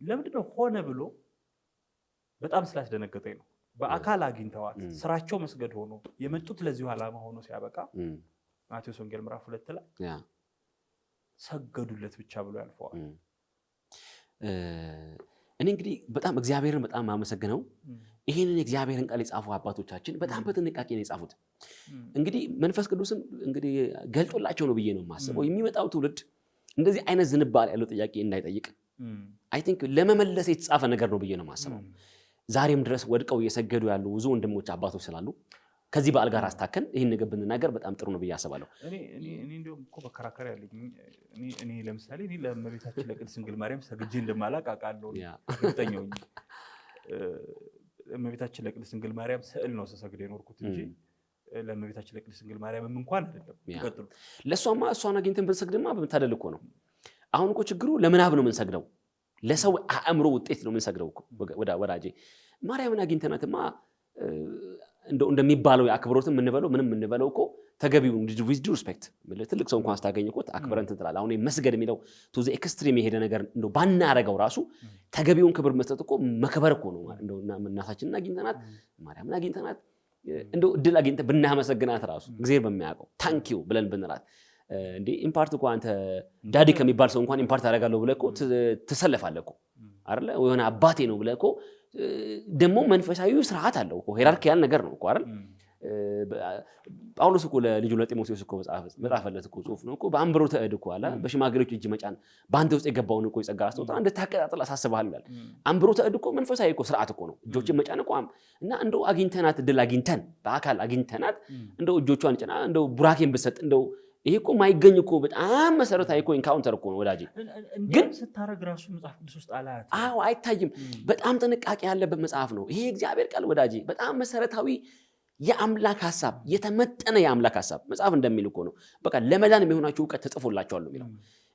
ለምንድነው ሆነ ብሎ በጣም ስላስደነገጠኝ ነው። በአካል አግኝተዋት ስራቸው መስገድ ሆኖ የመጡት ለዚሁ ዓላማ ሆኖ ሲያበቃ ማቴዎስ ወንጌል ምዕራፍ 2 ላይ ሰገዱለት ብቻ ብሎ ያልፈዋል። እኔ እንግዲህ በጣም እግዚአብሔርን በጣም አመሰግነው። ይሄንን የእግዚአብሔርን ቃል የጻፉ አባቶቻችን በጣም በጥንቃቄ ነው የጻፉት። እንግዲህ መንፈስ ቅዱስም እንግዲህ ገልጦላቸው ነው ብዬ ነው የማስበው። የሚመጣው ትውልድ እንደዚህ አይነት ዝንባሌ ያለው ጥያቄ እንዳይጠይቅ አይ ቲንክ ለመመለስ የተጻፈ ነገር ነው ብዬ ነው የማስበው። ዛሬም ድረስ ወድቀው እየሰገዱ ያሉ ብዙ ወንድሞች አባቶች ስላሉ ከዚህ በዓል ጋር አስታከን ይህን ነገር ብንናገር በጣም ጥሩ ነው ብዬ አስባለሁ። እኔ እንደውም እኮ መከራከሪያ ያለኝ እኔ ለምሳሌ ለእመቤታችን ለቅድስት ድንግል ማርያም ሰግጄ እንደማላቅ አውቃለሁ። እርግጠኛ ነኝ። እመቤታችን ለቅድስት ድንግል ማርያም ስዕል ነው ስሰግድ የኖርኩት እንጂ ለእመቤታችን ለቅድስት ድንግል ማርያምም እንኳን አይደለም። ይቀጥሉ። ለእሷማ እሷን አግኝተን ብንሰግድማ በምታደል እኮ ነው። አሁን እኮ ችግሩ ለምናብ ነው የምንሰግደው፣ ለሰው አእምሮ ውጤት ነው የምንሰግደው እኮ ወዳጄ። ማርያምን አግኝተናትማ እንደሚባለው የአክብሮትን የምንበለው ምንም የምንበለው እኮ ተገቢውን ዊዝ ዱ ሪስፔክት ትልቅ ሰው እንኳን ስታገኝ እኮ አክብረን ትላለህ። አሁን መስገድ የሚለው ቱ ዘ ኤክስትሪም የሄደ ነገር እንደው ባናረገው ራሱ ተገቢውን ክብር መስጠት እኮ መከበር እኮ ነው። እንደው እናታችንን አግኝተናት ማርያምን አግኝተናት እንደው እድል አግኝተን ብናመሰግናት ራሱ እግዚአብሔር በሚያውቀው ታንኪዩ ብለን ብንላት እንዴ ኢምፓርት እኮ አንተ ዳዲ ከሚባል ሰው እንኳን ኢምፓርት አደርጋለሁ ብለህ እኮ ትሰለፋለህ እኮ አይደለ? የሆነ አባቴ ነው ብለህ እኮ ደግሞ መንፈሳዊ ስርዓት አለው እኮ ሄራርኪያል ነገር ነው እኮ አይደል? ጳውሎስ እኮ ለልጁ ለጢሞቴዎስ እኮ መጻፈለት እኮ ጽሑፍ ነው እኮ በአንብሮተ እድ እኮ አለ በሽማግሌዎች እጅ መጫን በአንተ ውስጥ የገባውን እኮ የጸጋ ስጦታ እንድታቀጣጥል አሳስብሃለሁ ይላል። አንብሮተ እድ እኮ መንፈሳዊ እኮ ስርዓት እኮ ነው። እጆችን መጫን እኮ እና እንደው አግኝተናት እድል አግኝተን በአካል አግኝተናት እንደው እጆቿን ጭና እንደው ቡራኬን ብትሰጥ እንደው ይሄ እኮ ማይገኝ እኮ በጣም መሰረታዊ እኮ ኢንካውንተር እኮ ነው ወዳጄ። ግን ስታረግ ራሱ መጽሐፍ ቅዱስ ውስጥ አላያት። አዎ አይታይም። በጣም ጥንቃቄ ያለበት መጽሐፍ ነው ይሄ እግዚአብሔር ቃል ወዳጄ። በጣም መሰረታዊ የአምላክ ሐሳብ የተመጠነ የአምላክ ሐሳብ መጽሐፍ እንደሚል እኮ ነው። በቃ ለመዳን የሚሆናችሁ ዕውቀት ተጽፎላችኋል የሚለው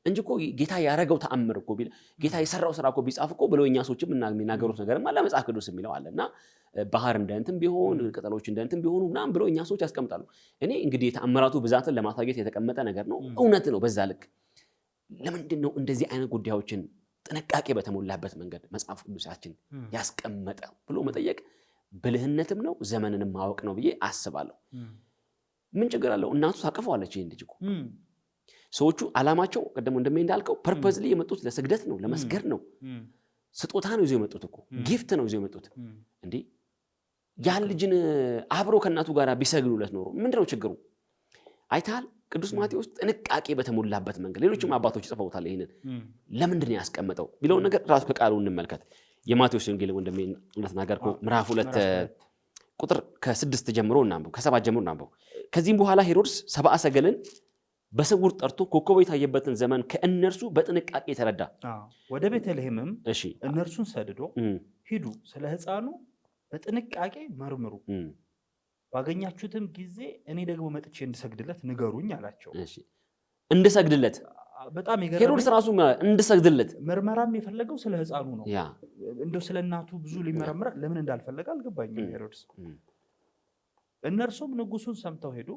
እንጂ እኮ ጌታ ያረገው ተአምር እኮ ጌታ የሰራው ስራ እኮ ቢጻፍ እኮ ብለው እኛ ሰዎችም የሚናገሩት ነገርም አለ መጽሐፍ ቅዱስ የሚለው አለና ባህር እንደንተም ቢሆን ቅጠሎች እንደንተም ቢሆኑ ምናምን ብለው እኛ ሰዎች ያስቀምጣሉ። እኔ እንግዲህ የተአምራቱ ብዛትን ለማሳየት የተቀመጠ ነገር ነው። እውነት ነው። በዛ ልክ ለምንድን ነው እንደዚህ አይነት ጉዳዮችን ጥንቃቄ በተሞላበት መንገድ መጽሐፍ ቅዱሳችን ያስቀመጠ ብሎ መጠየቅ ብልህነትም ነው ዘመንንም ማወቅ ነው ብዬ አስባለሁ። ምን ችግር አለው? እናቱ ታቀፈዋለች ይሄን ልጅ እኮ። ሰዎቹ አላማቸው ቀደም እንዳልከው ፐርፐዝሊ የመጡት ለስግደት ነው፣ ለመስገድ ነው። ስጦታ ነው ይዘው የመጡት እኮ ጊፍት ነው ይዘው የመጡት። እንዴ ያን ልጅን አብሮ ከእናቱ ጋር ቢሰግዱለት ኖሮ ምንድነው ችግሩ? አይታል ቅዱስ ማቴዎስ ጥንቃቄ በተሞላበት መንገድ ሌሎችም አባቶች ጽፈውታል። ይሄንን ለምንድን ነው ያስቀመጠው ቢለውን ነገር ራሱ ከቃሉ እንመልከት። የማቴዎስ ወንጌል ወንድሜ እንደተናገርከው ምዕራፍ 2 ቁጥር ከ6 ጀምሮ እናንበው፣ ከ7 ጀምሮ እናንበው። ከዚህም በኋላ ሄሮድስ ሰብአ ሰገልን በስውር ጠርቶ ኮከቡ የታየበትን ዘመን ከእነርሱ በጥንቃቄ ተረዳ። ወደ ቤተልሔምም እነርሱን ሰድዶ ሂዱ፣ ስለ ሕፃኑ በጥንቃቄ መርምሩ፣ ባገኛችሁትም ጊዜ እኔ ደግሞ መጥቼ እንድሰግድለት ንገሩኝ አላቸው። እንድሰግድለት በጣም ሄሮድስ ራሱ እንድሰግድለት ምርመራም የፈለገው ስለ ሕፃኑ ነው። እንደው ስለ እናቱ ብዙ ሊመረምር ለምን እንዳልፈለገ አልገባኝም ሄሮድስ። እነርሱም ንጉሱን ሰምተው ሄዱ።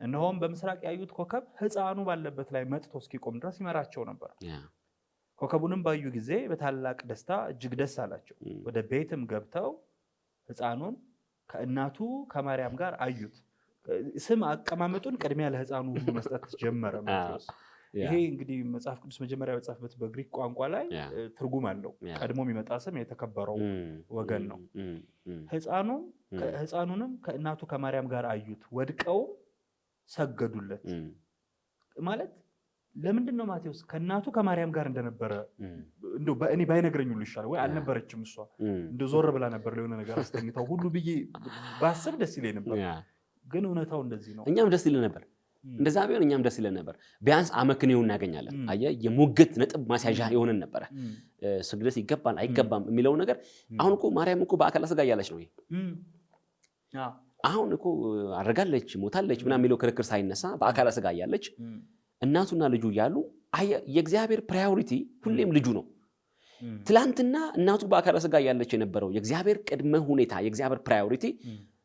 እነሆም በምስራቅ ያዩት ኮከብ ሕፃኑ ባለበት ላይ መጥቶ እስኪቆም ድረስ ይመራቸው ነበር። ኮከቡንም ባዩ ጊዜ በታላቅ ደስታ እጅግ ደስ አላቸው። ወደ ቤትም ገብተው ሕፃኑን ከእናቱ ከማርያም ጋር አዩት። ስም አቀማመጡን ቅድሚያ ለሕፃኑ ሁሉ መስጠት ጀመረ ማቴዎስ። ይሄ እንግዲህ መጽሐፍ ቅዱስ መጀመሪያ በጻፈበት በግሪክ ቋንቋ ላይ ትርጉም አለው። ቀድሞ የሚመጣ ስም የተከበረው ወገን ነው። ሕፃኑንም ከእናቱ ከማርያም ጋር አዩት፣ ወድቀው ሰገዱለት። ማለት ለምንድን ነው ማቴዎስ ከእናቱ ከማርያም ጋር እንደነበረ እንደው በእኔ ባይነግረኝ ሁሉ ይሻላል። ወይ አልነበረችም እሷ እንደው ዞር ብላ ነበር ለሆነ ነገር አስተኝታው ሁሉ ብዬ ባስብ ደስ ይለኝ ነበር። ግን እውነታው እንደዚህ ነው። እኛም ደስ ይለን ነበር። እንደዛ ቢሆን እኛም ደስ ይለን ነበር። ቢያንስ አመክንዮው እናገኛለን። አየህ የሙግት ነጥብ ማስያዣ የሆነን ነበረ። ስግደት ይገባል አይገባም የሚለው ነገር። አሁን እኮ ማርያም እኮ በአካለ ሥጋ እያለች ነው። አሁን እኮ አድርጋለች ሞታለች ምናምን የሚለው ክርክር ሳይነሳ በአካለ ሥጋ እያለች እናቱና ልጁ እያሉ የእግዚአብሔር ፕራዮሪቲ ሁሌም ልጁ ነው። ትላንትና እናቱ በአካለ ሥጋ ያለች የነበረው የእግዚአብሔር ቅድመ ሁኔታ የእግዚአብሔር ፕራዮሪቲ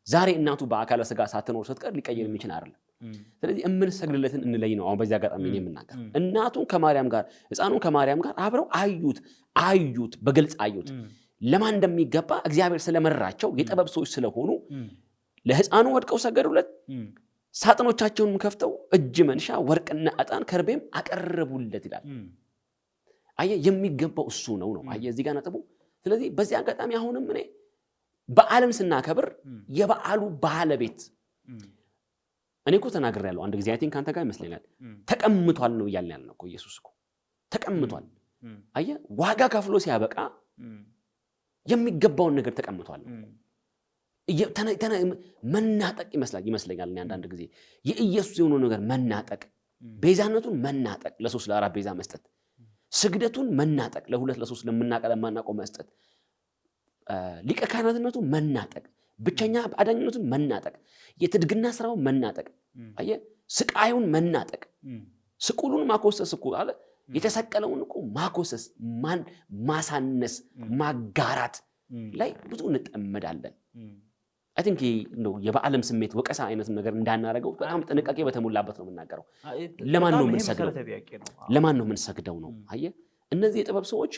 ዛሬ እናቱ በአካለ ሥጋ ሳትኖር ስትቀር ሊቀየር የሚችል አይደለም። ስለዚህ የምንሰግድለትን እንለይ ነው። አሁን በዚህ አጋጣሚ እኔ የምናገር እናቱን ከማርያም ጋር ሕፃኑን ከማርያም ጋር አብረው አዩት፣ በግልጽ አዩት። ለማን እንደሚገባ እግዚአብሔር ስለመራቸው የጥበብ ሰዎች ስለሆኑ ለሕፃኑ ወድቀው ሰገዱለት። ሳጥኖቻቸውንም ከፍተው እጅ መንሻ ወርቅና ዕጣን ከርቤም አቀረቡለት ይላል። የሚገባው እሱ ነው። እዚህ ጋር ነጥቡ። ስለዚህ በዚህ አጋጣሚ አሁንም እኔ በዓልን ስናከብር የበዓሉ ባለቤት እኔ እኮ ተናግሬያለሁ አንድ ጊዜ አይ ቲንክ አንተ ጋር ይመስለኛል። ተቀምጧል ነው እያልን ያልነው እኮ ኢየሱስ እኮ ተቀምጧል። ዋጋ ከፍሎ ሲያበቃ የሚገባውን ነገር ተቀምጧል። መናጠቅ ይመስለኛል እኔ አንዳንድ ጊዜ የኢየሱስ የሆነው ነገር መናጠቅ፣ ቤዛነቱን መናጠቅ፣ ለሶስት ለአራት ቤዛ መስጠት፣ ስግደቱን መናጠቅ፣ ለሁለት ለሶስት ለማናውቀው መስጠት፣ ሊቀ ካህናትነቱን መናጠቅ፣ ብቸኛ አዳኝነቱን መናጠቅ፣ የትድግና ስራውን መናጠቅ፣ ስቃዩን መናጠቅ፣ ስቁሉን ማኮሰስ እኮ አለ። የተሰቀለውን እኮ ማኮሰስ፣ ማሳነስ፣ ማጋራት ላይ ብዙ እንጠመዳለን። አይ ቲንክ ነው የበዓለም ስሜት ወቀሳ አይነት ነገር እንዳናረገው በጣም ጥንቃቄ በተሞላበት ነው የምናገረው። ለማን ነው የምንሰግደው ነው። አየህ እነዚህ የጥበብ ሰዎች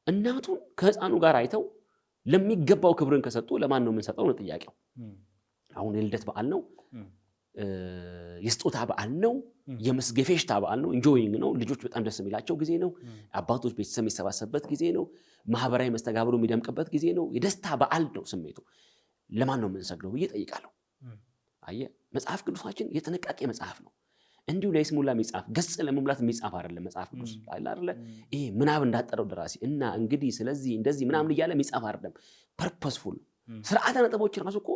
እናቱን ከሕፃኑ ጋር አይተው ለሚገባው ክብርን ከሰጡ ለማን ነው የምንሰጠው ነው ጥያቄው። አሁን የልደት በዓል ነው፣ የስጦታ በዓል ነው፣ የፌሽታ በዓል ነው፣ ኢንጆይንግ ነው፣ ልጆች በጣም ደስ የሚላቸው ጊዜ ነው፣ አባቶች ቤተሰብ የሚሰባሰብበት ጊዜ ነው፣ ማህበራዊ መስተጋብሩ የሚደምቅበት ጊዜ ነው፣ የደስታ በዓል ነው ስሜቱ። ለማን ነው የምንሰግደው ብዬ ጠይቃለሁ። አየህ መጽሐፍ ቅዱሳችን የጥንቃቄ መጽሐፍ ነው። እንዲሁ ለይስሙላ የሚጻፍ ገጽ ለመሙላት የሚጻፍ አይደለም መጽሐፍ ቅዱስ አይደለ። ይሄ ምናብ እንዳጠረው ደራሲ እና እንግዲህ ስለዚህ እንደዚህ ምናምን እያለ የሚጻፍ አይደለም። ፐርፐስፉል ስርዓተ ነጥቦች ራሱ እኮ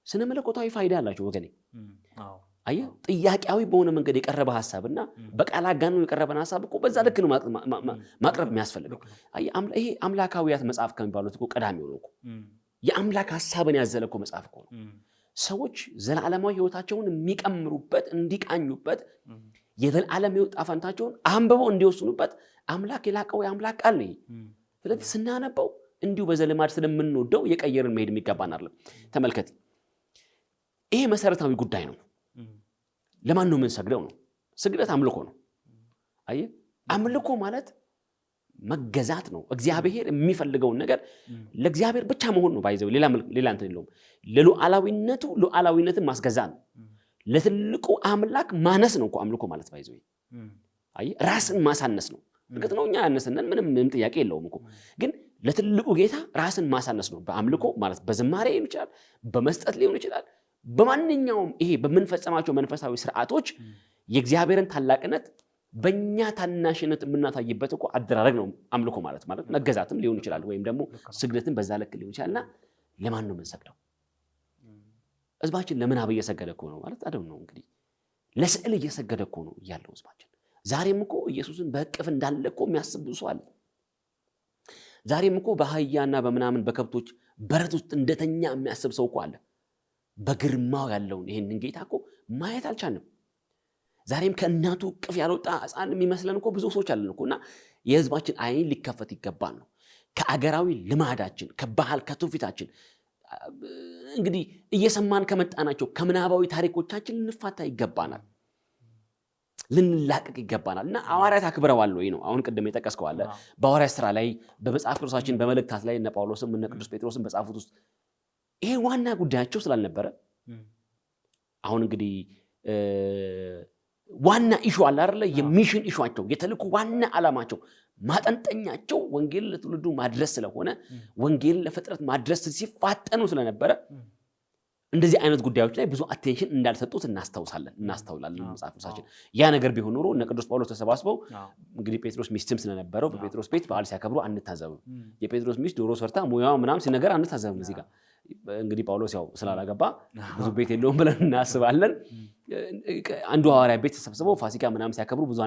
ስነ መለኮታዊ ፋይዳ አላቸው ወገኔ። አየህ ጥያቄያዊ በሆነ መንገድ የቀረበ ሐሳብና በቃል አጋኖ የቀረበን ሐሳብ እኮ በዛ ልክ ነው ማቅረብ የሚያስፈልገው። ይሄ አምላካዊያት መጽሐፍ ከሚባሉት እኮ ቀዳሚው ነው እኮ የአምላክ ሐሳብን ያዘለ እኮ መጽሐፍ እኮ ነው። ሰዎች ዘላለማዊ ሕይወታቸውን የሚቀምሩበት እንዲቃኙበት የዘላለም ሕይወት ጣፈንታቸውን አንብበው እንዲወስኑበት አምላክ የላቀው የአምላክ ቃል ነው። ስለዚህ ስናነበው እንዲሁ በዘልማድ ስለምንወደው የቀየርን መሄድ የሚገባን አይደለም። ተመልከት፣ ይሄ መሰረታዊ ጉዳይ ነው። ለማን ነው የምንሰግደው ነው? ስግደት አምልኮ ነው። አየህ አምልኮ ማለት መገዛት ነው። እግዚአብሔር የሚፈልገውን ነገር ለእግዚአብሔር ብቻ መሆን ነው። ባይዘው ሌላ እንትን የለውም። ለሉዓላዊነቱ ሉዓላዊነትን ማስገዛት ነው። ለትልቁ አምላክ ማነስ ነው እኮ አምልኮ ማለት ባይዘው። አየህ ራስን ማሳነስ ነው። እርግጥ ነው እኛ ያነስነን ምንም ጥያቄ የለውም እኮ። ግን ለትልቁ ጌታ ራስን ማሳነስ ነው በአምልኮ ማለት። በዝማሬ ሊሆን ይችላል፣ በመስጠት ሊሆን ይችላል። በማንኛውም ይሄ በምንፈጸማቸው መንፈሳዊ ስርዓቶች የእግዚአብሔርን ታላቅነት በእኛ ታናሽነት የምናታይበት እኮ አደራረግ ነው አምልኮ ማለት መገዛትም ሊሆን ይችላል፣ ወይም ደግሞ ስግደትን በዛ ልክ ሊሆን ይችላልና ለማን ነው የምንሰግደው? ህዝባችን ለምናብ እየሰገደ እኮ ነው ማለት አደም ነው እንግዲህ ለስዕል እየሰገደ እኮ ነው እያለው ህዝባችን። ዛሬም እኮ ኢየሱስን በእቅፍ እንዳለ እኮ የሚያስብ ሰው አለ። ዛሬም እኮ በአህያና በምናምን በከብቶች በረት ውስጥ እንደተኛ የሚያስብ ሰው እኮ አለ። በግርማው ያለውን ይሄንን ጌታ እኮ ማየት አልቻልንም። ዛሬም ከእናቱ እቅፍ ያልወጣ ሕፃን የሚመስለን እኮ ብዙ ሰዎች አለን እኮ። እና የህዝባችን አይን ሊከፈት ይገባል ነው። ከአገራዊ ልማዳችን፣ ከባህል ከትውፊታችን እንግዲህ እየሰማን ከመጣናቸው ከምናባዊ ታሪኮቻችን ልንፋታ ይገባናል፣ ልንላቀቅ ይገባናል። እና ሐዋርያት አክብረዋል ወይ ነው አሁን ቅድም የጠቀስከው አለ። በሐዋርያት ስራ ላይ በመጽሐፍ ቅዱሳችን በመልእክታት ላይ እነ ጳውሎስም እነ ቅዱስ ጴጥሮስም በጻፉት ውስጥ ይሄ ዋና ጉዳያቸው ስላልነበረ አሁን እንግዲህ ዋና ኢሹ አለ አይደለ? የሚሽን ኢሹአቸው የተልእኮ ዋና ዓላማቸው ማጠንጠኛቸው ወንጌል ለትውልዱ ማድረስ ስለሆነ ወንጌል ለፍጥረት ማድረስ ሲፋጠኑ ስለነበረ እንደዚህ አይነት ጉዳዮች ላይ ብዙ አቴንሽን እንዳልሰጡት እናስተውላለን መጽሐፍ ቅዱሳችን። ያ ነገር ቢሆን ኖሮ እነ ቅዱስ ጳውሎስ ተሰባስበው እንግዲህ ጴጥሮስ ሚስትም ስለነበረው በጴጥሮስ ቤት በዓል ሲያከብሩ አንታዘብም። የጴጥሮስ ሚስት ዶሮ ሰርታ ሙያዋ ምናምን ሲነገር አንታዘብም። እዚህ ጋር እንግዲህ ጳውሎስ ያው ስላላገባ ብዙ ቤት የለውም ብለን እናስባለን። አንዱ ሐዋርያ ቤት ተሰብስበው ፋሲካ ምናምን ሲያከብሩ ብዙ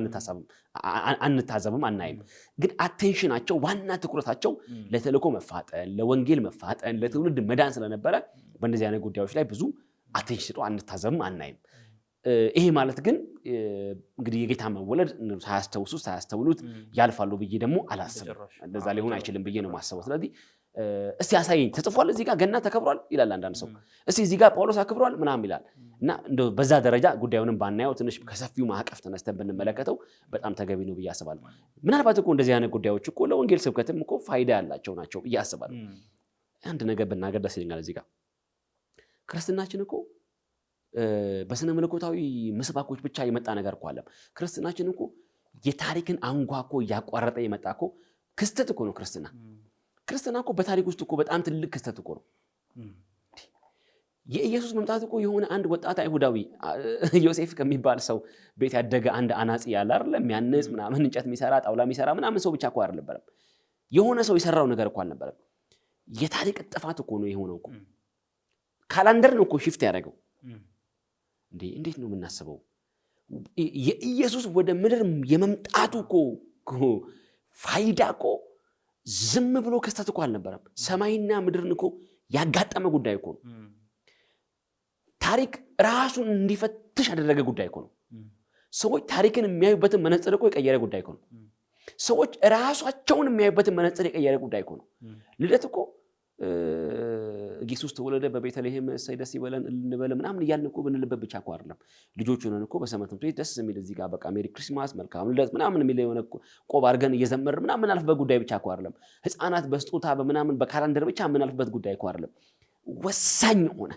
አንታዘብም አናይም። ግን አቴንሽናቸው ዋና ትኩረታቸው ለተልእኮ መፋጠን፣ ለወንጌል መፋጠን፣ ለትውልድ መዳን ስለነበረ በእንደዚህ አይነት ጉዳዮች ላይ ብዙ አቴንሽን ሰጥተው አንታዘብም አናይም። ይሄ ማለት ግን እንግዲህ የጌታ መወለድ ሳያስተውሉት ያልፋሉ ብዬ ደግሞ አላስብም። እንደዛ ሊሆን አይችልም ብዬ ነው ማሰበው። ስለዚህ እስቲ ያሳየኝ ተጽፏል፣ እዚህ ጋር ገና ተከብሯል ይላል አንዳንድ ሰው፣ እስቲ እዚህ ጋር ጳውሎስ አክብሯል ምናምን ይላል። እና እንደው በዛ ደረጃ ጉዳዩንም ባናየው ትንሽ ከሰፊው ማዕቀፍ ተነስተን ብንመለከተው በጣም ተገቢ ነው ብዬ አስባለሁ። ምናልባት እኮ እንደዚህ አይነት ጉዳዮች እኮ ለወንጌል ስብከትም እኮ ፋይዳ ያላቸው ናቸው ብዬ አስባለሁ። አንድ ነገር ብናገር ደስ ይለኛል። እዚህ ጋር ክርስትናችን እኮ በስነ መለኮታዊ ምስባኮች ብቻ የመጣ ነገር እኮ አለ። ክርስትናችን እኮ የታሪክን አንጓ እኮ እያቋረጠ የመጣ እኮ ክስተት እኮ ነው ክርስትና። ክርስትና እኮ በታሪክ ውስጥ እኮ በጣም ትልቅ ክስተት እኮ ነው። የኢየሱስ መምጣት እኮ የሆነ አንድ ወጣት አይሁዳዊ ዮሴፍ ከሚባል ሰው ቤት ያደገ አንድ አናጺ ያለ አይደለም የሚያንጽ ምናምን እንጨት የሚሰራ ጣውላ የሚሰራ ምናምን ሰው ብቻ እኮ አይደለም። የሆነ ሰው የሰራው ነገር እኮ አልነበረም። የታሪክ ጥፋት እኮ ነው የሆነው እኮ። ካላንደር ነው እኮ ሽፍት ያደረገው። እንዴት ነው የምናስበው? የኢየሱስ ወደ ምድር የመምጣቱ እኮ ፋይዳ እኮ ዝም ብሎ ክስተት እኮ አልነበረም። ሰማይና ምድርን እኮ ያጋጠመ ጉዳይ እኮ ነው። ታሪክ ራሱን እንዲፈትሽ ያደረገ ጉዳይ እኮ ነው። ሰዎች ታሪክን የሚያዩበትን መነጽር እኮ የቀየረ ጉዳይ እኮ ነው። ሰዎች ራሳቸውን የሚያዩበትን መነጽር የቀየረ ጉዳይ እኮ ነው። ልደት እኮ ኢየሱስ ተወለደ በቤተልሔም እሰይ ደስ ይበለን እንበል ምናምን እያልን እኮ ብንልበት ብቻ እኮ አይደለም። ልጆች ሆነን እኮ በሰንበት ትምህርት ቤት ደስ የሚል እዚህ ጋር በቃ ሜሪ ክሪስማስ መልካም ልደት ምናምን የሚል የሆነ ቆብ አድርገን እየዘመርን ምናምን አልፈበት ጉዳይ ብቻ እኮ አይደለም። ህፃናት በስጦታ በምናምን በካላንደር ብቻ የምናልፍበት ጉዳይ እኮ አይደለም። ወሳኝ ሆነ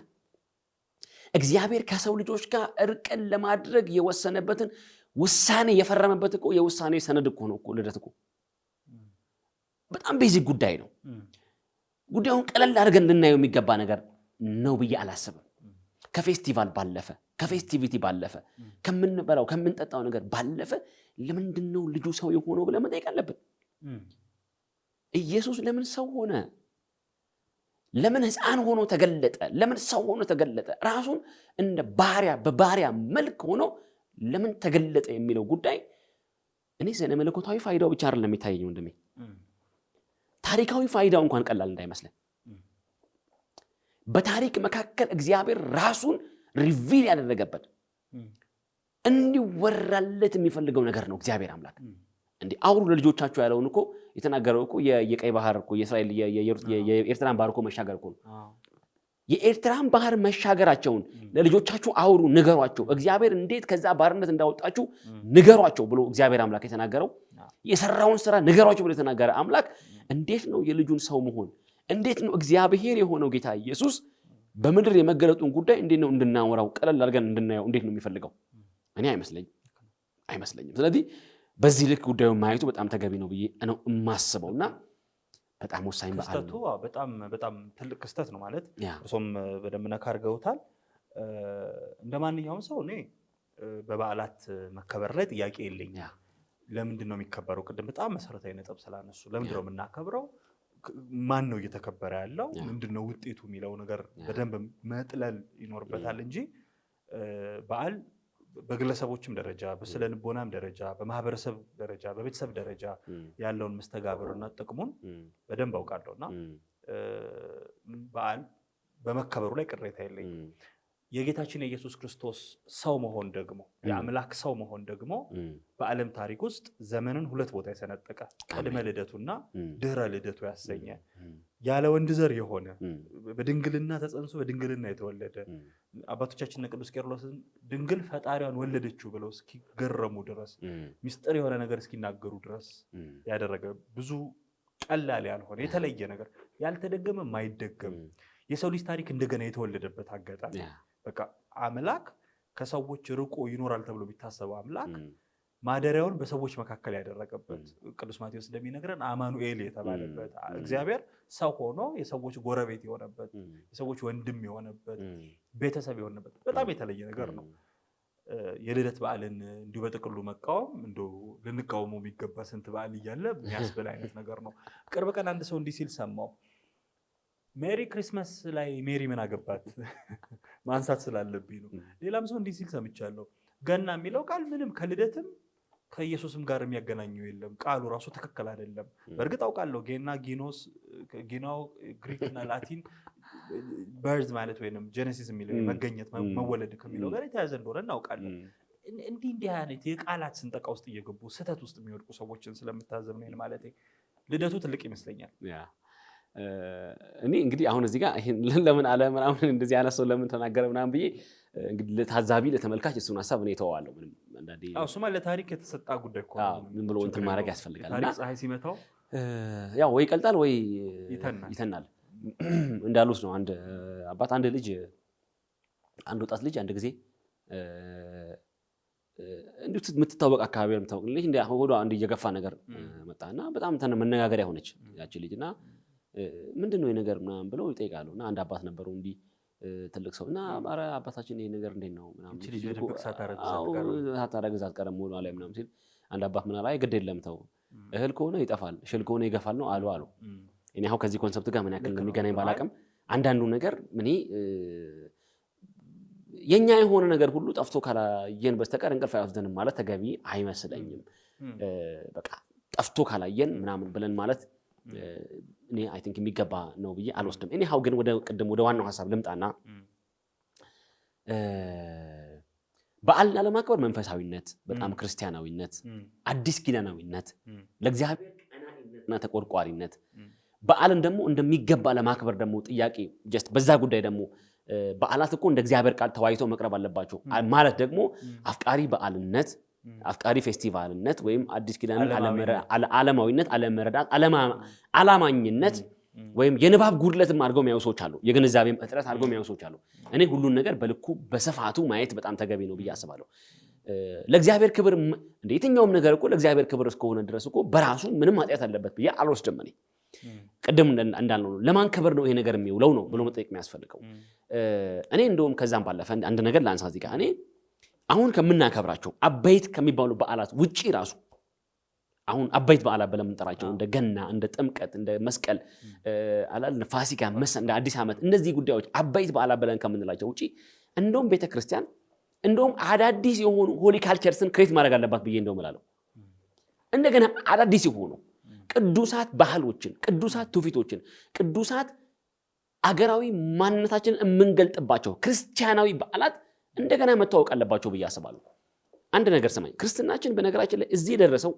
እግዚአብሔር ከሰው ልጆች ጋር እርቅን ለማድረግ የወሰነበትን ውሳኔ የፈረመበት እኮ የውሳኔ ሰነድ እኮ ነው እኮ ልደት እኮ። በጣም ቤዚክ ጉዳይ ነው። ጉዳዩን ቀለል አድርገን ልናየው የሚገባ ነገር ነው ብዬ አላስብም። ከፌስቲቫል ባለፈ ከፌስቲቪቲ ባለፈ ከምንበላው ከምንጠጣው ነገር ባለፈ ለምንድን ነው ልጁ ሰው የሆነው ብለን መጠየቅ አለብን። ኢየሱስ ለምን ሰው ሆነ? ለምን ሕፃን ሆኖ ተገለጠ? ለምን ሰው ሆኖ ተገለጠ? ራሱን እንደ ባሪያ በባሪያ መልክ ሆኖ ለምን ተገለጠ የሚለው ጉዳይ እኔ ስነ መለኮታዊ ፋይዳው ብቻ አይደለም የሚታየኝ ወንድሜ፣ ታሪካዊ ፋይዳው እንኳን ቀላል እንዳይመስለን። በታሪክ መካከል እግዚአብሔር ራሱን ሪቪል ያደረገበት እንዲወራለት የሚፈልገው ነገር ነው። እግዚአብሔር አምላክ እንዴ አውሩ ለልጆቻችሁ ያለውን እኮ የተናገረው እኮ የቀይ ባህር እኮ የእስራኤል የኤርትራን ባህር እኮ መሻገር እኮ ነው። የኤርትራን ባህር መሻገራቸውን ለልጆቻችሁ አውሩ ንገሯቸው፣ እግዚአብሔር እንዴት ከዛ ባርነት እንዳወጣችሁ ንገሯቸው ብሎ እግዚአብሔር አምላክ የተናገረው የሰራውን ስራ ንገሯቸው ብሎ የተናገረ አምላክ እንዴት ነው የልጁን ሰው መሆን እንዴት ነው እግዚአብሔር የሆነው ጌታ ኢየሱስ በምድር የመገለጡን ጉዳይ እንዴት ነው እንድናወራው ቀለል አድርገን እንድናየው እንዴት ነው የሚፈልገው? እኔ አይመስለኝም። ስለዚህ በዚህ ልክ ጉዳዩን ማየቱ በጣም ተገቢ ነው ብዬ ነው የማስበውና በጣም ወሳኝ ክስተቱ በጣም ትልቅ ክስተት ነው ማለት እርሶም በደንብ ነካ አድርገውታል። እንደማንኛውም ሰው እኔ በበዓላት መከበር ላይ ጥያቄ የለኝም። ለምንድን ነው የሚከበረው? ቅድም በጣም መሰረታዊ ነጥብ ስላነሱ ለምንድን ነው የምናከብረው? ማን ነው እየተከበረ ያለው? ምንድን ነው ውጤቱ የሚለው ነገር በደንብ መጥለል ይኖርበታል እንጂ በዓል በግለሰቦችም ደረጃ በስነ ልቦናም ደረጃ በማህበረሰብ ደረጃ በቤተሰብ ደረጃ ያለውን መስተጋብርና ጥቅሙን በደንብ አውቃለሁና በዓል በመከበሩ ላይ ቅሬታ የለኝም። የጌታችን የኢየሱስ ክርስቶስ ሰው መሆን ደግሞ የአምላክ ሰው መሆን ደግሞ በዓለም ታሪክ ውስጥ ዘመንን ሁለት ቦታ የሰነጠቀ ቅድመ ልደቱና ድህረ ልደቱ ያሰኘ ያለ ወንድ ዘር የሆነ በድንግልና ተጸንሶ በድንግልና የተወለደ አባቶቻችን ቅዱስ ቄርሎስን ድንግል ፈጣሪዋን ወለደችው ብለው እስኪገረሙ ድረስ ሚስጥር የሆነ ነገር እስኪናገሩ ድረስ ያደረገ ብዙ ቀላል ያልሆነ የተለየ ነገር ያልተደገመ ማይደገም የሰው ልጅ ታሪክ እንደገና የተወለደበት አጋጣሚ በቃ አምላክ ከሰዎች ርቆ ይኖራል ተብሎ ቢታሰበው አምላክ ማደሪያውን በሰዎች መካከል ያደረገበት ቅዱስ ማቴዎስ እንደሚነግረን አማኑኤል የተባለበት እግዚአብሔር ሰው ሆኖ የሰዎች ጎረቤት የሆነበት የሰዎች ወንድም የሆነበት ቤተሰብ የሆነበት በጣም የተለየ ነገር ነው። የልደት በዓልን እንዲሁ በጥቅሉ መቃወም እንደው ልንቃወመው የሚገባ ስንት በዓል እያለ የሚያስብል አይነት ነገር ነው። ቅርብ ቀን አንድ ሰው እንዲህ ሲል ሰማው። ሜሪ ክሪስማስ ላይ ሜሪ ምን አገባት ማንሳት ስላለብኝ ነው። ሌላም ሰው እንዲህ ሲል ሰምቻለሁ። ገና የሚለው ቃል ምንም ከልደትም ከኢየሱስም ጋር የሚያገናኘው የለም። ቃሉ ራሱ ትክክል አይደለም። በእርግጥ አውቃለሁ ጌና ጊኖስ ጊናው ግሪክና ላቲን በርዝ ማለት ወይንም ጄኔሲስ የሚለው መገኘት መወለድ ከሚለው ጋር የተያዘ እንደሆነ እናውቃለን። እንዲህ አይነት የቃላት ስንጠቃ ውስጥ እየገቡ ስህተት ውስጥ የሚወድቁ ሰዎችን ስለምታዘብ ነው ማለት ልደቱ ትልቅ ይመስለኛል። እኔ እንግዲህ አሁን እዚህ ጋር ለምን አለ ምናምን እንደዚህ ያነሰው ለምን ተናገረ ምናምን ብዬ እንግዲህ ለታዛቢ ለተመልካች እሱን ሀሳብ እኔ ተዋዋለሁ። ምንም አንዳንዴ እሱማ ለታሪክ የተሰጣ ጉዳይ እኮ ምን ብሎ እንትን ማድረግ ያስፈልጋል። ታሪክ ፀሐይ ሲመታው ያው ወይ ይቀልጣል ወይ ይተናል እንዳሉት ነው። አንድ አባት አንድ ልጅ አንድ ወጣት ልጅ አንድ ጊዜ እንዴት የምትታወቅ አካባቢ ነው የምታወቅ ልጅ እንደ ሆዷ አንድ እየገፋ ነገር መጣና በጣም መነጋገሪያ ሆነች ያቺ ልጅና ምንድነው የነገር ምናምን ብለው ይጠይቃሉ። እና አንድ አባት ነበሩ እንዲህ ትልቅ ሰው እና ኧረ አባታችን ይሄ ነገር እንዴት ነው ምናምን ልጅ በድብቅ ሳታረግዝ አትቀርም ሞሏ ላይ ምናምን ሲል አንድ አባት ምን አለ ግድ የለም ተው እህል ከሆነ ይጠፋል ሽል ከሆነ ይገፋል ነው አሉ። እኔ አሁን ከዚህ ኮንሰፕት ጋር ምን ያክል እንደሚገናኝ ባላቅም አንዳንዱ ነገር ምን የኛ የሆነ ነገር ሁሉ ጠፍቶ ካላየን በስተቀር እንቅልፍ አይወስደንም ማለት ተገቢ አይመስለኝም። በቃ ጠፍቶ ካላየን ምናምን ብለን ማለት እኔ አይ ቲንክ የሚገባ ነው ብዬ አልወስድም። እኔ ግን ወደ ዋናው ሐሳብ ልምጣና በዓልና ለማክበር መንፈሳዊነት በጣም ክርስቲያናዊነት አዲስ ኪዳናዊነት ለእግዚአብሔር ቀናኢነትና ተቆርቋሪነት በዓልን ደግሞ እንደሚገባ ለማክበር ደግሞ ጥያቄ ጀስት በዛ ጉዳይ ደግሞ በዓላት እኮ እንደ እግዚአብሔር ቃል ተዋይቶ መቅረብ አለባቸው ማለት ደግሞ አፍቃሪ በዓልነት አፍቃሪ ፌስቲቫልነት ወይም አዲስ ኪዳን ዓለማዊነት አለመረዳት ዓላማኝነት ወይም የንባብ ጉድለትም አድርገው የሚያዩ ሰዎች አሉ። የግንዛቤም እጥረት አድርገው የሚያዩ ሰዎች አሉ። እኔ ሁሉን ነገር በልኩ በስፋቱ ማየት በጣም ተገቢ ነው ብዬ አስባለሁ። ለእግዚአብሔር ክብር እንደ የትኛውም ነገር እኮ ለእግዚአብሔር ክብር እስከሆነ ድረስ እኮ በራሱ ምንም ኃጢአት አለበት ብዬ አልወስድም። እኔ ቅድም እንዳልነው ለማን ክብር ነው ይሄ ነገር የሚውለው ነው ብሎ መጠየቅ የሚያስፈልገው። እኔ እንደውም ከዛም ባለፈ አንድ ነገር ላንሳ እዚህ ጋር እኔ አሁን ከምናከብራቸው አበይት ከሚባሉ በዓላት ውጪ ራሱ አሁን አበይት በዓላት ብለን የምንጠራቸው እንደ ገና እንደ ጥምቀት እንደ መስቀል እንደ ፋሲካ እንደ አዲስ ዓመት እነዚህ ጉዳዮች አበይት በዓላት ብለን ከምንላቸው ውጪ እንደውም ቤተክርስቲያን እንደውም አዳዲስ የሆኑ ሆሊ ካልቸርስን ክሬት ማድረግ አለባት ብዬ እንደውም እላለሁ። እንደገና አዳዲስ የሆኑ ቅዱሳት ባህሎችን ቅዱሳት ትውፊቶችን ቅዱሳት አገራዊ ማንነታችንን የምንገልጥባቸው ክርስቲያናዊ በዓላት እንደገና መታወቅ አለባቸው ብዬ አስባለሁ። አንድ ነገር ሰማኝ ክርስትናችን በነገራችን ላይ እዚህ የደረሰው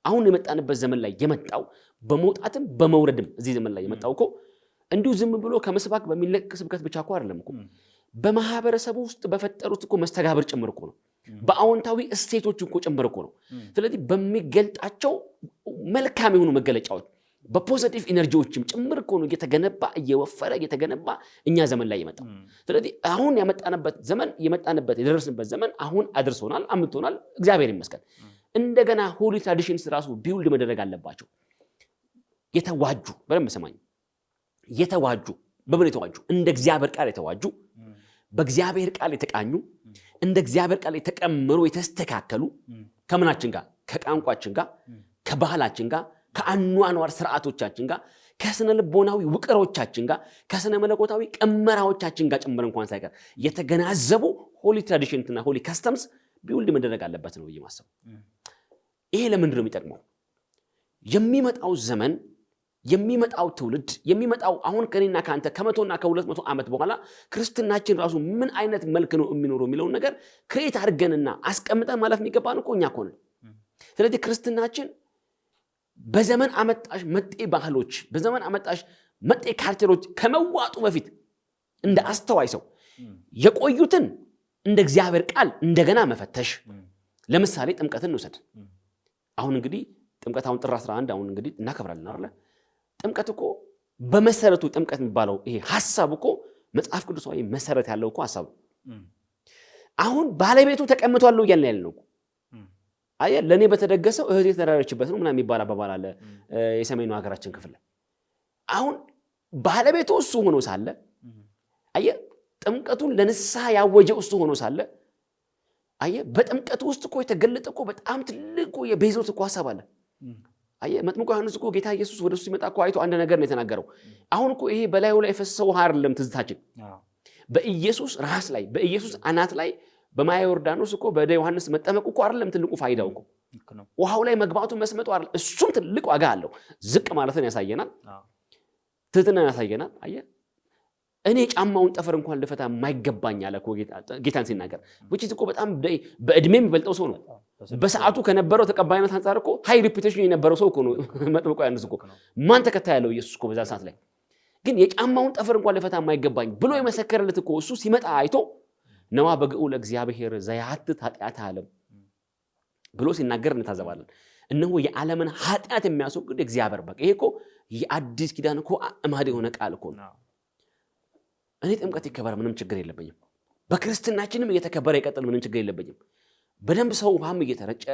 አሁን የመጣንበት ዘመን ላይ የመጣው በመውጣትም በመውረድም እዚህ ዘመን ላይ የመጣው እኮ እንዲሁ ዝም ብሎ ከመስባክ በሚለቅ ስብከት ብቻ እኮ አይደለም እኮ በማህበረሰቡ ውስጥ በፈጠሩት እኮ መስተጋብር ጭምር እኮ ነው። በአዎንታዊ እሴቶች እኮ ጭምር እኮ ነው። ስለዚህ በሚገልጣቸው መልካም የሆኑ መገለጫዎች በፖዚቲቭ ኢነርጂዎችም ጭምር እኮ ነው እየተገነባ እየወፈረ እየተገነባ እኛ ዘመን ላይ የመጣው። ስለዚህ አሁን ያመጣንበት ዘመን የደረስንበት ዘመን አሁን አድርሶናል አምጥቶናል። እግዚአብሔር ይመስገን። እንደገና ሆሊ ትራዲሽንስ ራሱ ቢውልድ መደረግ አለባቸው። የተዋጁ በደንብ ሰማኝ የተዋጁ በምን የተዋጁ እንደ እግዚአብሔር ቃል የተዋጁ በእግዚአብሔር ቃል የተቃኙ እንደ እግዚአብሔር ቃል የተቀመሩ የተስተካከሉ ከምናችን ጋር ከቋንቋችን ጋር ከባህላችን ጋር ከአኗኗር ስርዓቶቻችን ጋር ከስነ ልቦናዊ ውቅሮቻችን ጋር ከስነ መለኮታዊ ቀመራዎቻችን ጋር ጭምር እንኳን ሳይቀር የተገናዘቡ ሆሊ ትራዲሽንስና ሆሊ ከስተምስ ቢውልድ መደረግ አለበት ነው እየማሰብ። ይሄ ለምንድን ነው የሚጠቅመው? የሚመጣው ዘመን የሚመጣው ትውልድ የሚመጣው አሁን ከኔና ካንተ ከ100 እና ከ200 ዓመት በኋላ ክርስትናችን ራሱ ምን አይነት መልክ ነው የሚኖረው የሚለውን ነገር ክሬት አድርገንና አስቀምጠን ማለፍ የሚገባን እኮ እኛ እኮ ነን። ስለዚህ ክርስትናችን በዘመን አመጣሽ መጤ ባህሎች በዘመን አመጣሽ መጤ ካልቸሮች ከመዋጡ በፊት እንደ አስተዋይ ሰው የቆዩትን እንደ እግዚአብሔር ቃል እንደገና መፈተሽ። ለምሳሌ ጥምቀትን እንውሰድ። አሁን እንግዲህ ጥምቀት አሁን ጥር 11 አሁን እንግዲህ እናከብራለን አይደል? ጥምቀት እኮ በመሰረቱ ጥምቀት የሚባለው ይሄ ሐሳብ እኮ መጽሐፍ ቅዱሳዊ መሰረት ያለው እኮ ሐሳብ አሁን ባለቤቱ ተቀምጧል እያልን ያለነው አየ ለኔ በተደገሰው እህቴ ተራረችበት ነው ምናምን የሚባል አባባል አለ የሰሜኑ ሀገራችን ክፍል ላይ። አሁን ባለቤቱ እሱ ሆኖ ሳለ አየ ጥምቀቱን ለንስሐ ያወጀው እሱ ሆኖ ሳለ አየ በጥምቀቱ ውስጥ እኮ የተገለጠ እኮ በጣም ትልቁ የቤዞት እኮ ሐሳብ አለ። አየ መጥምቁ ዮሐንስ እኮ ጌታ ኢየሱስ ወደሱ ሲመጣ እኮ አይቶ አንድ ነገር ነው የተናገረው። አሁን እኮ ይሄ በላዩ ላይ የፈሰሰው ውሃ አይደለም ትዝታችን በኢየሱስ ራስ ላይ በኢየሱስ አናት ላይ በማየ ዮርዳኖስ እኮ በደ ዮሐንስ መጠመቁ እኮ አይደለም ትልቁ ፋይዳው እኮ ውሃው ላይ መግባቱ መስመጡ አይደለም። እሱም ትልቅ ዋጋ አለው። ዝቅ ማለትን ያሳየናል፣ ትህትናን ያሳየናል። አየ እኔ ጫማውን ጠፈር እንኳን ልፈታ የማይገባኝ አለ እኮ ጌታን ሲናገር which is እኮ በጣም በእድሜ የሚበልጠው ሰው ነው በሰዓቱ ከነበረው ተቀባይነት አንፃር እኮ ሃይ ሪፑቴሽን የነበረው ሰው እኮ ነው መጥምቁ ዮሐንስ እኮ ማን ተከታይ ያለው ኢየሱስ እኮ በዛ ሰዓት ላይ ግን የጫማውን ጠፈር እንኳን ልፈታ የማይገባኝ ብሎ የመሰከረለት እኮ እሱ ሲመጣ አይቶ ነዋ በግዑ ለእግዚአብሔር ዘያትት ኃጢአተ ዓለም ብሎ ሲናገር እንታዘባለን እነሆ የዓለምን ኃጢአት የሚያስወግድ እግዚአብሔር በግ ይሄ እኮ የአዲስ ኪዳን እኮ አማድ የሆነ ቃል እኮ ነው እኔ ጥምቀት ይከበር ምንም ችግር የለብኝም በክርስትናችንም እየተከበረ ይቀጥል ምንም ችግር የለብኝም በደንብ ሰው ውሃም እየተረጨ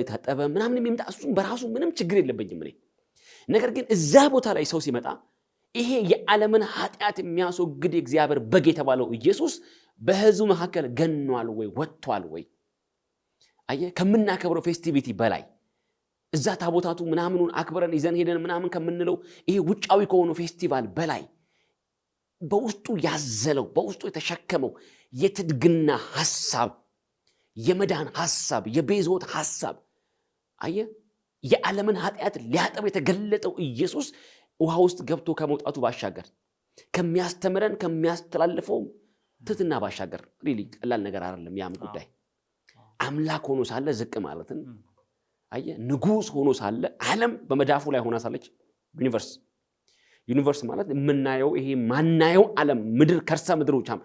ታጠበ ምናምን የሚመጣ እሱም በራሱ ምንም ችግር የለብኝም እኔ ነገር ግን እዛ ቦታ ላይ ሰው ሲመጣ ይሄ የዓለምን ኃጢአት የሚያስወግድ እግዚአብሔር በግ የተባለው ኢየሱስ በህዝቡ መካከል ገኗል ወይ ወጥቷል ወይ አየ ከምናከብረው ፌስቲቪቲ በላይ እዛ ታቦታቱ ምናምኑን አክብረን ይዘን ሄደን ምናምን ከምንለው ይሄ ውጫዊ ከሆነ ፌስቲቫል በላይ በውስጡ ያዘለው በውስጡ የተሸከመው የትድግና ሐሳብ የመዳን ሐሳብ የቤዞት ሐሳብ አየ የዓለምን ኃጢአት ሊያጠብ የተገለጠው ኢየሱስ ውሃ ውስጥ ገብቶ ከመውጣቱ ባሻገር ከሚያስተምረን ከሚያስተላልፈው ትትና ባሻገር ሪሊ ቀላል ነገር አይደለም ያም ጉዳይ አምላክ ሆኖ ሳለ ዝቅ ማለትን አየ ንጉስ ሆኖ ሳለ ዓለም በመዳፉ ላይ ሆና ሳለች ዩኒቨርስ ማለት የምናየው ይሄ ማናየው ዓለም ምድር ከርሰ ምድሮቻም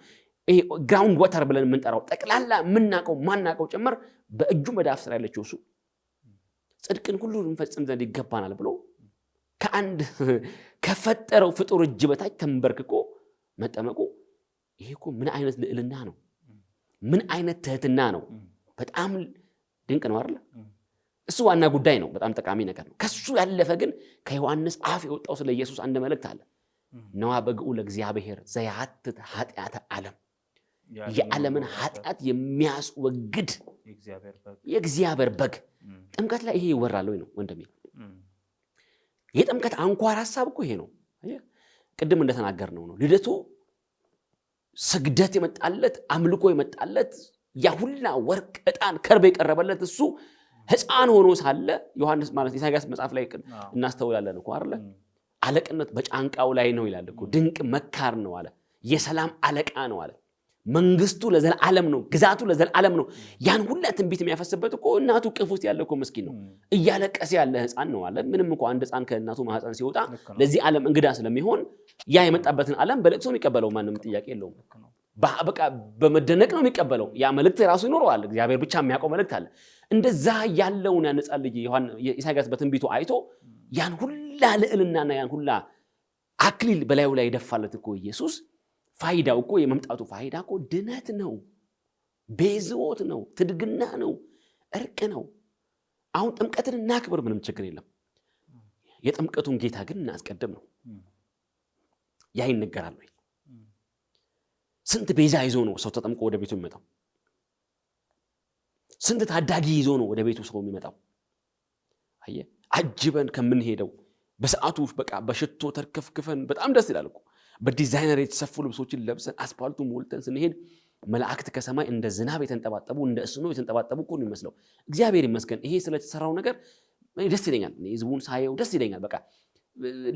ይሄ ግራውንድ ዋተር ብለን የምንጠራው ጠቅላላ የምናቀው ማናቀው ጭምር በእጁ መዳፍ ስራ ያለችው እሱ ጽድቅን ሁሉ እንፈጽም ዘንድ ይገባናል ብሎ ከአንድ ከፈጠረው ፍጡር እጅ በታች ተንበርክኮ መጠመቁ ይሄ እኮ ምን አይነት ልዕልና ነው ምን አይነት ትህትና ነው በጣም ድንቅ ነው አይደል እሱ ዋና ጉዳይ ነው በጣም ጠቃሚ ነገር ነው ከሱ ያለፈ ግን ከዮሐንስ አፍ የወጣው ስለ ኢየሱስ አንድ መልእክት አለ ነዋ በግዑ ለእግዚአብሔር ዘያትት ኃጢአተ ዓለም የዓለምን ኃጢአት የሚያስወግድ የእግዚአብሔር በግ ጥምቀት ላይ ይሄ ይወራል ወይ ነው ወንድሜ የጥምቀት አንኳር ሐሳብ እኮ ይሄ ነው ቅድም እንደተናገርነው ነው ልደቱ ስግደት የመጣለት አምልኮ የመጣለት ያ ሁላ ወርቅ ዕጣን ከርቤ የቀረበለት እሱ ሕፃን ሆኖ ሳለ ዮሐንስ ማለት ኢሳይያስ መጽሐፍ ላይ እናስተውላለን እኮ አይደል አለቅነት በጫንቃው ላይ ነው ይላል እኮ ድንቅ መካር ነው አለ የሰላም አለቃ ነው አለ መንግስቱ ለዘላለም ነው ግዛቱ ለዘላለም ነው ያን ሁላ ትንቢት የሚያፈስበት እኮ እናቱ ቅፍ ውስጥ ያለ እኮ ምስኪን ነው እያለቀሰ ያለ ሕፃን ነው አለ ምንም እኮ አንድ ሕፃን ከእናቱ ማህፀን ሲወጣ ለዚህ ዓለም እንግዳ ስለሚሆን ያ የመጣበትን ዓለም በለቅሶ የሚቀበለው ማንም ጥያቄ የለውም በቃ በመደነቅ ነው የሚቀበለው ያ መልእክት ራሱ ይኖረዋል እግዚአብሔር ብቻ የሚያውቀው መልእክት አለ እንደዛ ያለውን ያነጻ ልጅ ኢሳይያስ በትንቢቱ አይቶ ያን ሁላ ልዕልናና ያን ሁላ አክሊል በላዩ ላይ የደፋለት እኮ ኢየሱስ ፋይዳው እኮ የመምጣቱ ፋይዳ እኮ ድነት ነው ቤዝዎት ነው ትድግና ነው እርቅ ነው አሁን ጥምቀትን እናክብር ምንም ችግር የለም የጥምቀቱን ጌታ ግን እናስቀድም ነው ያ ይነገራል ወይ ስንት ቤዛ ይዞ ነው ሰው ተጠምቆ ወደ ቤቱ የሚመጣው ስንት ታዳጊ ይዞ ነው ወደ ቤቱ ሰው የሚመጣው አየ አጅበን ከምንሄደው በሰዓቱ በቃ በሽቶ ተርከፍክፈን በጣም ደስ ይላል እኮ በዲዛይነር የተሰፉ ልብሶችን ለብሰን አስፋልቱ ሞልተን ስንሄድ መላእክት ከሰማይ እንደ ዝናብ የተንጠባጠቡ እንደ እስኖ የተንጠባጠቡ እኮ ነው የሚመስለው እግዚአብሔር ይመስገን ይሄ ስለተሰራው ነገር ደስ ይለኛል ህዝቡን ሳየው ደስ ይለኛል በቃ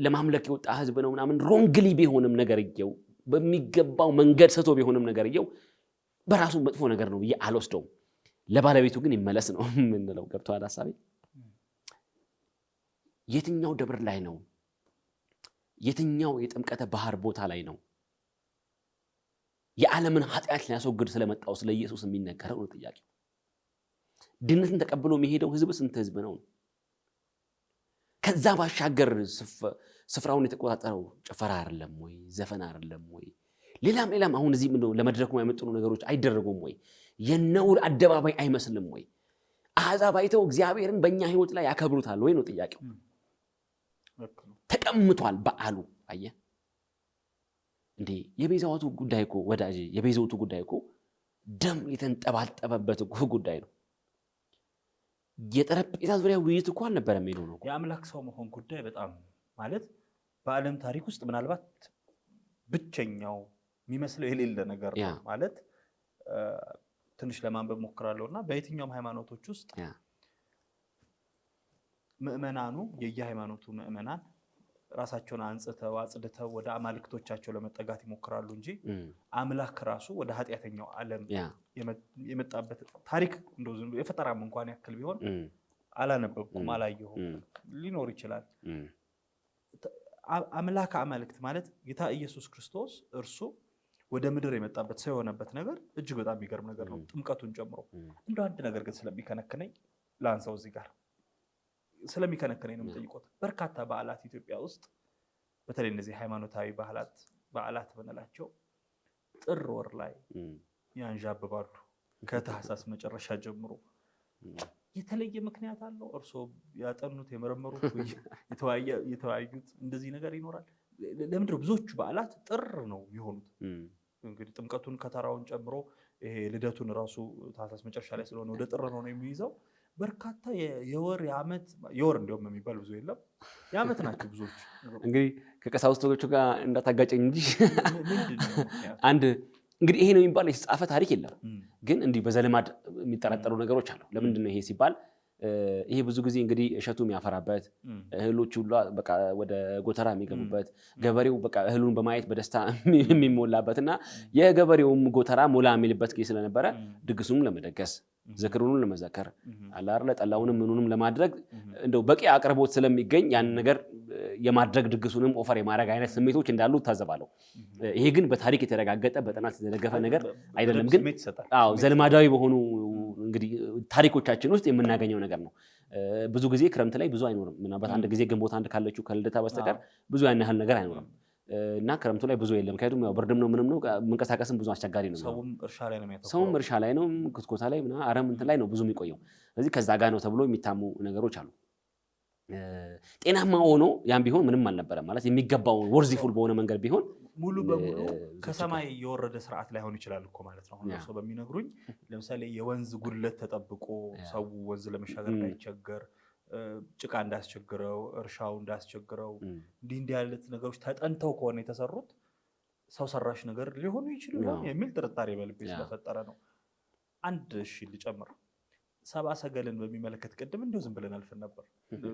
ለማምለክ የወጣ ህዝብ ነው ምናምን ሮንግሊ ቢሆንም ነገርየው በሚገባው መንገድ ሰቶ ቢሆንም ነገርየው በራሱ መጥፎ ነገር ነው ብዬ አልወስደውም ለባለቤቱ ግን ይመለስ ነው ምንለው ገብቷል ሐሳቤ የትኛው ደብር ላይ ነው የትኛው የጥምቀተ ባህር ቦታ ላይ ነው የዓለምን ኃጢአት ሊያስወግድ ስለመጣው ስለ ኢየሱስ የሚነገረው ነው ጥያቄው ድነትን ተቀብሎ የሚሄደው ህዝብ ስንት ህዝብ ነው ከዛ ባሻገር ስፍራውን የተቆጣጠረው ጭፈራ አይደለም ወይ ዘፈን አይደለም ወይ ሌላም አሁን እዚህ ምን ነው ለመድረኩ የማይመጥኑ ነገሮች አይደረጉም ወይ የነውር አደባባይ አይመስልም ወይ አሕዛብ አይተው እግዚአብሔርን በእኛ ህይወት ላይ ያከብሩታል ወይ ነው ጥያቄው ተቀምጧል በዓሉ አየ እንዴ የቤዛውቱ ጉዳይ እኮ ወዳጄ የቤዛውቱ ጉዳይ እኮ ደም የተንጠባጠበበት ጉዳይ ነው የጠረጴዛ ዙሪያ ውይይት እኮ አልነበረም የሚለው ነው የአምላክ ሰው መሆን ጉዳይ በጣም ማለት በዓለም ታሪክ ውስጥ ምናልባት ብቸኛው የሚመስለው የሌለ ነገር ነው ማለት ትንሽ ለማንበብ ሞክራለሁና በየትኛውም ሃይማኖቶች ውስጥ ምእመናኑ የየሃይማኖቱ ምእመናን ራሳቸውን አንጽተው አጽድተው ወደ አማልክቶቻቸው ለመጠጋት ይሞክራሉ እንጂ አምላክ ራሱ ወደ ኃጢአተኛው ዓለም የመጣበት ታሪክ እንደው ዝም ብሎ የፈጠራም እንኳን ያክል ቢሆን አላነበብኩም አላየሁም። ሊኖር ይችላል። አምላክ አማልክት ማለት ጌታ ኢየሱስ ክርስቶስ እርሱ ወደ ምድር የመጣበት ሰው የሆነበት ነገር እጅግ በጣም የሚገርም ነገር ነው፣ ጥምቀቱን ጨምሮ። እንደው አንድ ነገር ግን ስለሚከነክነኝ ላንሳው እዚህ ጋር ስለሚከነክነኝ ነው የምጠይቆት። በርካታ በዓላት ኢትዮጵያ ውስጥ በተለይ እነዚህ ሃይማኖታዊ በዓላት ብንላቸው ጥር ወር ላይ ያንዣብባሉ ከታህሳስ መጨረሻ ጀምሮ። የተለየ ምክንያት አለው? እርስዎ ያጠኑት የመረመሩት የተወያዩት እንደዚህ ነገር ይኖራል? ለምንድን ነው ብዙዎቹ በዓላት ጥር ነው የሚሆኑት? እንግዲህ ጥምቀቱን ከተራውን ጨምሮ ይሄ ልደቱን ራሱ ታህሳስ መጨረሻ ላይ ስለሆነ ወደ ጥር ነው የሚይዘው። በርካታ የወር የዓመት የወር እንዲያውም የሚባል ብዙ የለም የዓመት ናቸው ብዙዎች። እንግዲህ ከቀሳውስቶቹ ጋር እንዳታጋጨኝ እንጂ አንድ እንግዲህ ይሄ ነው የሚባል የተጻፈ ታሪክ የለም። ግን እንዲህ በዘልማድ የሚጠረጠሩ ነገሮች አሉ። ለምንድን ነው ይሄ ሲባል ይሄ ብዙ ጊዜ እንግዲህ እሸቱ የሚያፈራበት እህሎች ሁሉ በቃ ወደ ጎተራ የሚገቡበት ገበሬው በቃ እህሉን በማየት በደስታ የሚሞላበትና የገበሬውም ጎተራ ሞላ የሚልበት ጊዜ ስለነበረ ድግሱንም ለመደገስ ዝክሩንም ለመዘከር አላርለ ጠላውንም ምኑንም ለማድረግ እንደው በቂ አቅርቦት ስለሚገኝ ያን ነገር የማድረግ ድግሱንም ኦፈር የማድረግ አይነት ስሜቶች እንዳሉ ታዘባለሁ። ይሄ ግን በታሪክ የተረጋገጠ በጥናት የተደገፈ ነገር አይደለም። ግን አዎ ዘልማዳዊ በሆኑ እንግዲህ ታሪኮቻችን ውስጥ የምናገኘው ነገር ነው። ብዙ ጊዜ ክረምት ላይ ብዙ አይኖርም። ምናልባት አንድ ጊዜ ግንቦት አንድ ካለችው ከልደታ በስተቀር ብዙ ያን ያህል ነገር አይኖርም እና ክረምቱ ላይ ብዙ የለም። ምክንያቱም ያው ብርድም ነው ምንም ነው መንቀሳቀስም ብዙ አስቸጋሪ ነው። ሰውም እርሻ ላይ ነው ኩትኮታ ላይ ምናምን አረም እንትን ላይ ነው ብዙ የሚቆየው። ስለዚህ ከዛ ጋር ነው ተብሎ የሚታሙ ነገሮች አሉ። ጤናማ ሆኖ ያም ቢሆን ምንም አልነበረም ማለት የሚገባው ወርዚፉል በሆነ መንገድ ቢሆን ሙሉ በሙሉ ከሰማይ የወረደ ስርዓት ላይሆን ይችላል እኮ ማለት ነው። አሁን ሰው በሚነግሩኝ ለምሳሌ የወንዝ ጉድለት ተጠብቆ ሰው ወንዝ ለመሻገር እንዳይቸገር ጭቃ እንዳስቸግረው እርሻው እንዳስቸግረው እንዲህ ያሉት ነገሮች ተጠንተው ከሆነ የተሰሩት ሰው ሰራሽ ነገር ሊሆኑ ይችላል የሚል ጥርጣሬ በልቤ ስለፈጠረ ነው። አንድ እሺ ልጨምር። ሰብአ ሰገልን በሚመለከት ቅድም እንደው ዝም ብለን አልፈን ነበር።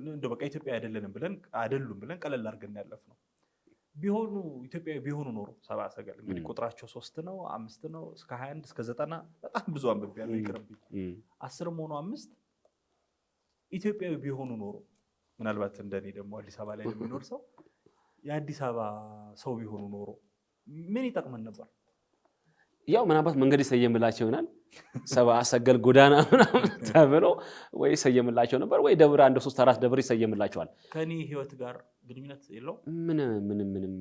እንደው በቃ ኢትዮጵያ አይደለም ብለን ቀለል አድርገን ያለፍነው። ቢሆኑ ኢትዮጵያዊ ቢሆኑ ኖሮ ሰብአ ሰገል እንግዲህ ቁጥራቸው 3 ነው 5 ነው እስከ 21 እስከ 90 በጣም ብዙ አንብቤያለሁ ይቅርብኝ 10 ሆኖ 5 ኢትዮጵያዊ ቢሆኑ ኖሮ ምናልባት እንደኔ ደግሞ አዲስ አበባ ላይ የሚኖር ሰው የአዲስ አበባ ሰው ቢሆኑ ኖሮ ምን ይጠቅመን ነበር? ያው ምናልባት መንገድ ይሰየምላቸው ይሆናል። ሰብአ ሰገል ጎዳና ተብሎ ወይ ይሰየምላቸው ነበር ወይ ደብር 1 3 4 ደብር ይሰየምላቸዋል። ከኔ ህይወት ጋር ግንኙነት የለው? ምንም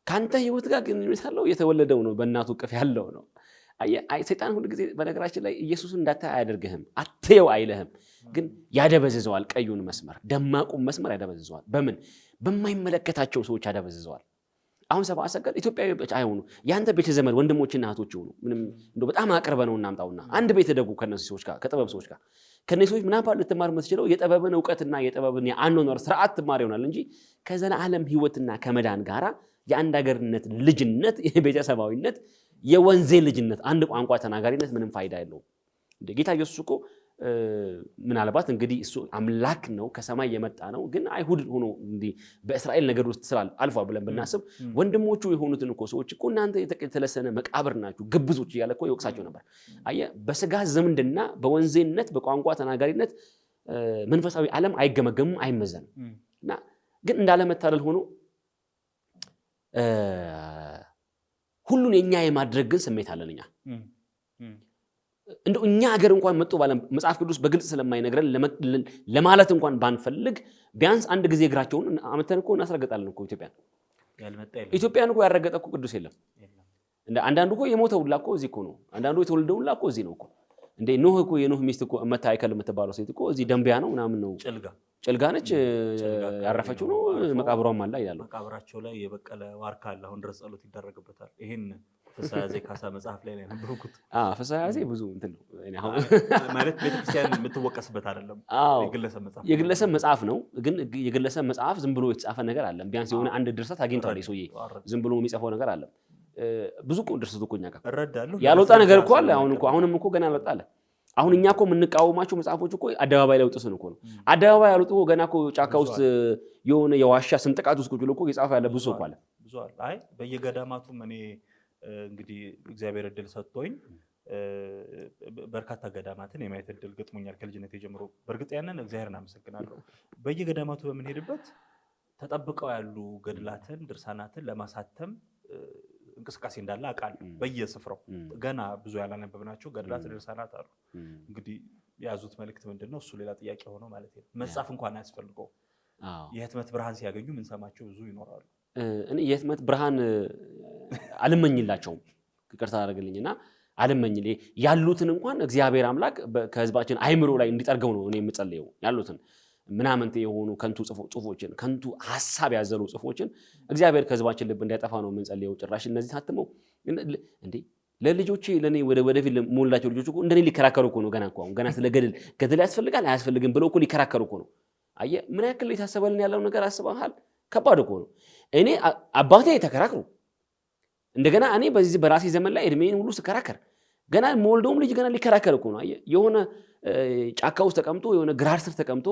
ካንተ ህይወት ጋር ግንኙነት ያለው የተወለደው ነው፣ በእናቱ እቅፍ ያለው ነው። ሰይጣን ሁሉ ጊዜ በነገራችን ላይ ኢየሱስን እንዳታይ አያደርግህም፣ አትየው አይልህም። ግን ያደበዝዘዋል። ቀዩን መስመር ደማቁን መስመር ያደበዝዘዋል። በምን በማይመለከታቸው ሰዎች ያደበዝዘዋል። አሁን ሰብአ ሰገል ኢትዮጵያዊ ብቻ አይሆኑ፣ ያንተ ቤተ ዘመድ ወንድሞችና እህቶች ይሆኑ። ምንም እንደው በጣም አቅርበ ነው እናምጣውና አንድ ቤት ደጉ ከነዚህ ሰዎች ጋር ከጥበብ ሰዎች ጋር ከነዚህ ሰዎች ምናምን ልትማር የምትችለው የጥበብን ዕውቀትና የጥበብን የአኗኗር ስርዓት ትማር ይሆናል እንጂ ከዘላለም ህይወትና ከመዳን ጋራ የአንድ ሀገርነት ልጅነት የቤተሰባዊነት የወንዜ ልጅነት አንድ ቋንቋ ተናጋሪነት ምንም ፋይዳ የለውም። እንደ ጌታ ኢየሱስ እኮ ምናልባት እንግዲህ እሱ አምላክ ነው ከሰማይ የመጣ ነው፣ ግን አይሁድ ሆኖ እንዲህ በእስራኤል ነገር ውስጥ ስላል አልፏ ብለን ብናስብ ወንድሞቹ የሆኑትን እኮ ሰዎች እኮ እናንተ የተለሰነ መቃብር ናችሁ ግብዞች እያለ እኮ ይወቅሳቸው ነበር። አየህ በስጋ ዝምድና በወንዜነት በቋንቋ ተናጋሪነት መንፈሳዊ ዓለም አይገመገምም አይመዘንም። እና ግን እንዳለመታደል ሆኖ ሁሉን የኛ የማድረግ ግን ስሜት አለን እኛ። እንደው እኛ ሀገር እንኳን መጥቶ ባለ መጽሐፍ ቅዱስ በግልጽ ስለማይነግረን ለማለት እንኳን ባንፈልግ ቢያንስ አንድ ጊዜ እግራቸውን አመተን እኮ እናስረግጣለን እኮ ኢትዮጵያን እኮ ያረገጠ እኮ ቅዱስ የለም። እንደ አንዳንዱ እኮ የሞተው ሁላ እኮ እዚህ እኮ ነው። አንዳንዱ የተወለደው ሁላ እኮ እዚህ ነው እኮ። እንደ ኖህ እኮ የኖህ ሚስት እኮ መታይከል የምትባለው ሴት እኮ እዚህ ደንቢያ ነው ምናምን ነው ጭልጋ ነች ያረፈችው ነው። መቃብሯም አለ ይላሉ። መቃብራቸው ላይ የበቀለ ዋርካ አለ አሁን ድረስ ጸሎት ይደረግበታል። ይሄን ፍስሐ ያዜ ካሳ መጽሐፍ ላይ ነው ያነበብኩት። ፍስሐ ያዜ ብዙ እንትን ነው አሁን ማለት ቤተክርስቲያን የምትወቀስበት አይደለም፣ የግለሰብ መጽሐፍ ነው። ግን የግለሰብ መጽሐፍ ዝም ብሎ የተጻፈ ነገር አለ። ቢያንስ የሆነ አንድ ድርሰት አግኝቷል ሰውዬ፣ ዝም ብሎ የሚጽፈው ነገር አለ። ብዙ ድርሰቱ እኮ እኛ ጋር እረዳለሁ። ያልወጣ ነገር እኮ አለ። አሁንም እኮ ገና አልወጣ አለ። አሁን እኛ እኮ የምንቃወማቸው መጽሐፎች እኮ አደባባይ ላይ ወጥተን እኮ ነው። አደባባይ ያሉት እኮ ገና እኮ ጫካ ውስጥ የሆነ የዋሻ ስንጥቃት ውስጥ ቁጭ ብሎ እኮ የጻፈ ያለ ብዙ እኮ አለ። አይ በየገዳማቱም እኔ እንግዲህ እግዚአብሔር እድል ሰጥቶኝ በርካታ ገዳማትን የማየት እድል ገጥሞኛል ከልጅነቴ ጀምሮ። በእርግጥ ያንን እግዚአብሔርን አመሰግናለሁ። በየገዳማቱ በምንሄድበት ተጠብቀው ያሉ ገድላትን ድርሳናትን ለማሳተም እንቅስቃሴ እንዳለ አውቃለሁ። በየስፍራው ገና ብዙ ያላነበብናቸው ገድላት ድርሳናት አሉ። እንግዲህ የያዙት መልእክት ምንድነው? እሱ ሌላ ጥያቄ ሆኖ ማለት ነው። መጻፍ እንኳን አያስፈልገው። የህትመት ብርሃን ሲያገኙ ምን ሰማቸው ብዙ ይኖራሉ። እኔ የህትመት ብርሃን አልመኝላቸውም። ይቅርታ አድርግልኝና አልመኝል ያሉትን እንኳን እግዚአብሔር አምላክ ከህዝባችን አይምሮ ላይ እንዲጠርገው ነው እኔ የምጸልየው። ያሉትን ምናምንቴ የሆኑ ከንቱ ጽፎችን ከንቱ ሐሳብ ያዘሉ ጽፎችን እግዚአብሔር ከህዝባችን ልብ እንዳይጠፋ ነው የምንጸልየው። ጭራሽ እነዚህ ታትመው እንዴ ለልጆቼ ለኔ ወደፊት ሞላቸው ልጆች እኮ እንደኔ ሊከራከሩ እኮ ነው። ገና ስለ ገድል ያስፈልጋል አያስፈልግም ብለው እኮ ሊከራከሩ እኮ ነው። አየህ ምን ያክል የታሰበልን ያለው ነገር አስበሃል? ከባድ እኮ ነው። እኔ አባቴ ተከራክሩ እንደገና እኔ በዚህ በራሴ ዘመን ላይ እድሜን ሁሉ ስከራከር ገና ሞልዶም ልጅ ገና ሊከራከር እኮ ነው። አየህ የሆነ ጫካ ውስጥ ተቀምጦ የሆነ ግራር ስር ተቀምጦ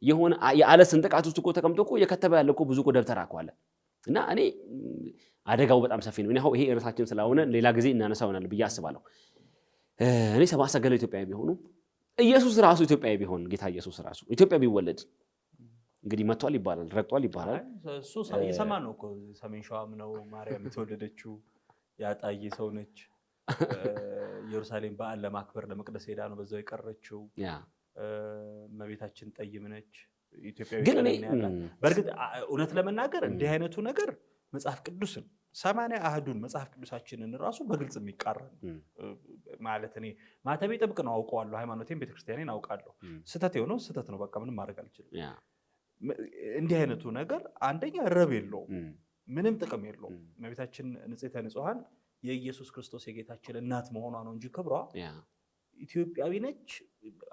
የሆነ የአለ ስንጥቃት ውስጥ እኮ ተቀምጦ እኮ የከተበ ያለ እኮ ብዙ እኮ ደብተራ እኮ አለ። እና እኔ አደጋው በጣም ሰፊ ነው። እኔ ይሄ ርዕሳችን ስለሆነ ሌላ ጊዜ እናነሳው ይሆናል ብዬ አስባለሁ። እኔ ሰብአ ሰገል ኢትዮጵያዊ ቢሆኑ ኢየሱስ ራሱ ኢትዮጵያዊ ቢሆን ጌታ ኢየሱስ ራሱ ኢትዮጵያ ቢወለድ እንግዲህ መጥቷል ይባላል ረግጧል ይባላል። እሱ የሰማ ነው እኮ ሰሜን ሸዋም ነው ማርያም የተወለደችው ያጣዬ ሰው ነች። ኢየሩሳሌም በዓል ለማክበር ለመቅደስ ሄዳ ነው በዛው የቀረችው። እመቤታችን ጠይም ነች። ኢትዮጵያዊ ግን በእርግጥ እውነት ለመናገር እንዲህ አይነቱ ነገር መጽሐፍ ቅዱስን 80 አህዱን መጽሐፍ ቅዱሳችንን ራሱ በግልጽ የሚቃረን ማለት እኔ ማተቤ ጥብቅ ነው አውቀዋለሁ። ሃይማኖቴን ቤተክርስቲያኔን አውቃለሁ። ስህተት የሆነው ስህተት ነው። በቃ ምንም ማድረግ አልችልም። እንዲህ አይነቱ ነገር አንደኛ ረብ የለውም፣ ምንም ጥቅም የለውም። እመቤታችን ንጽሕተ ንጹሐን የኢየሱስ ክርስቶስ የጌታችን እናት መሆኗ ነው እንጂ ክብሯ ኢትዮጵያዊ ነች።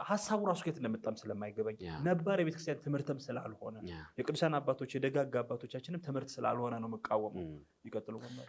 ሐሳቡ ራሱ ከየት እንደመጣም ስለማይገባኝ ነባር የቤተክርስቲያን ትምህርትም ስላልሆነ የቅዱሳን አባቶች የደጋጋ አባቶቻችንም ትምህርት ስላልሆነ ነው መቃወሙ። ይቀጥሉ።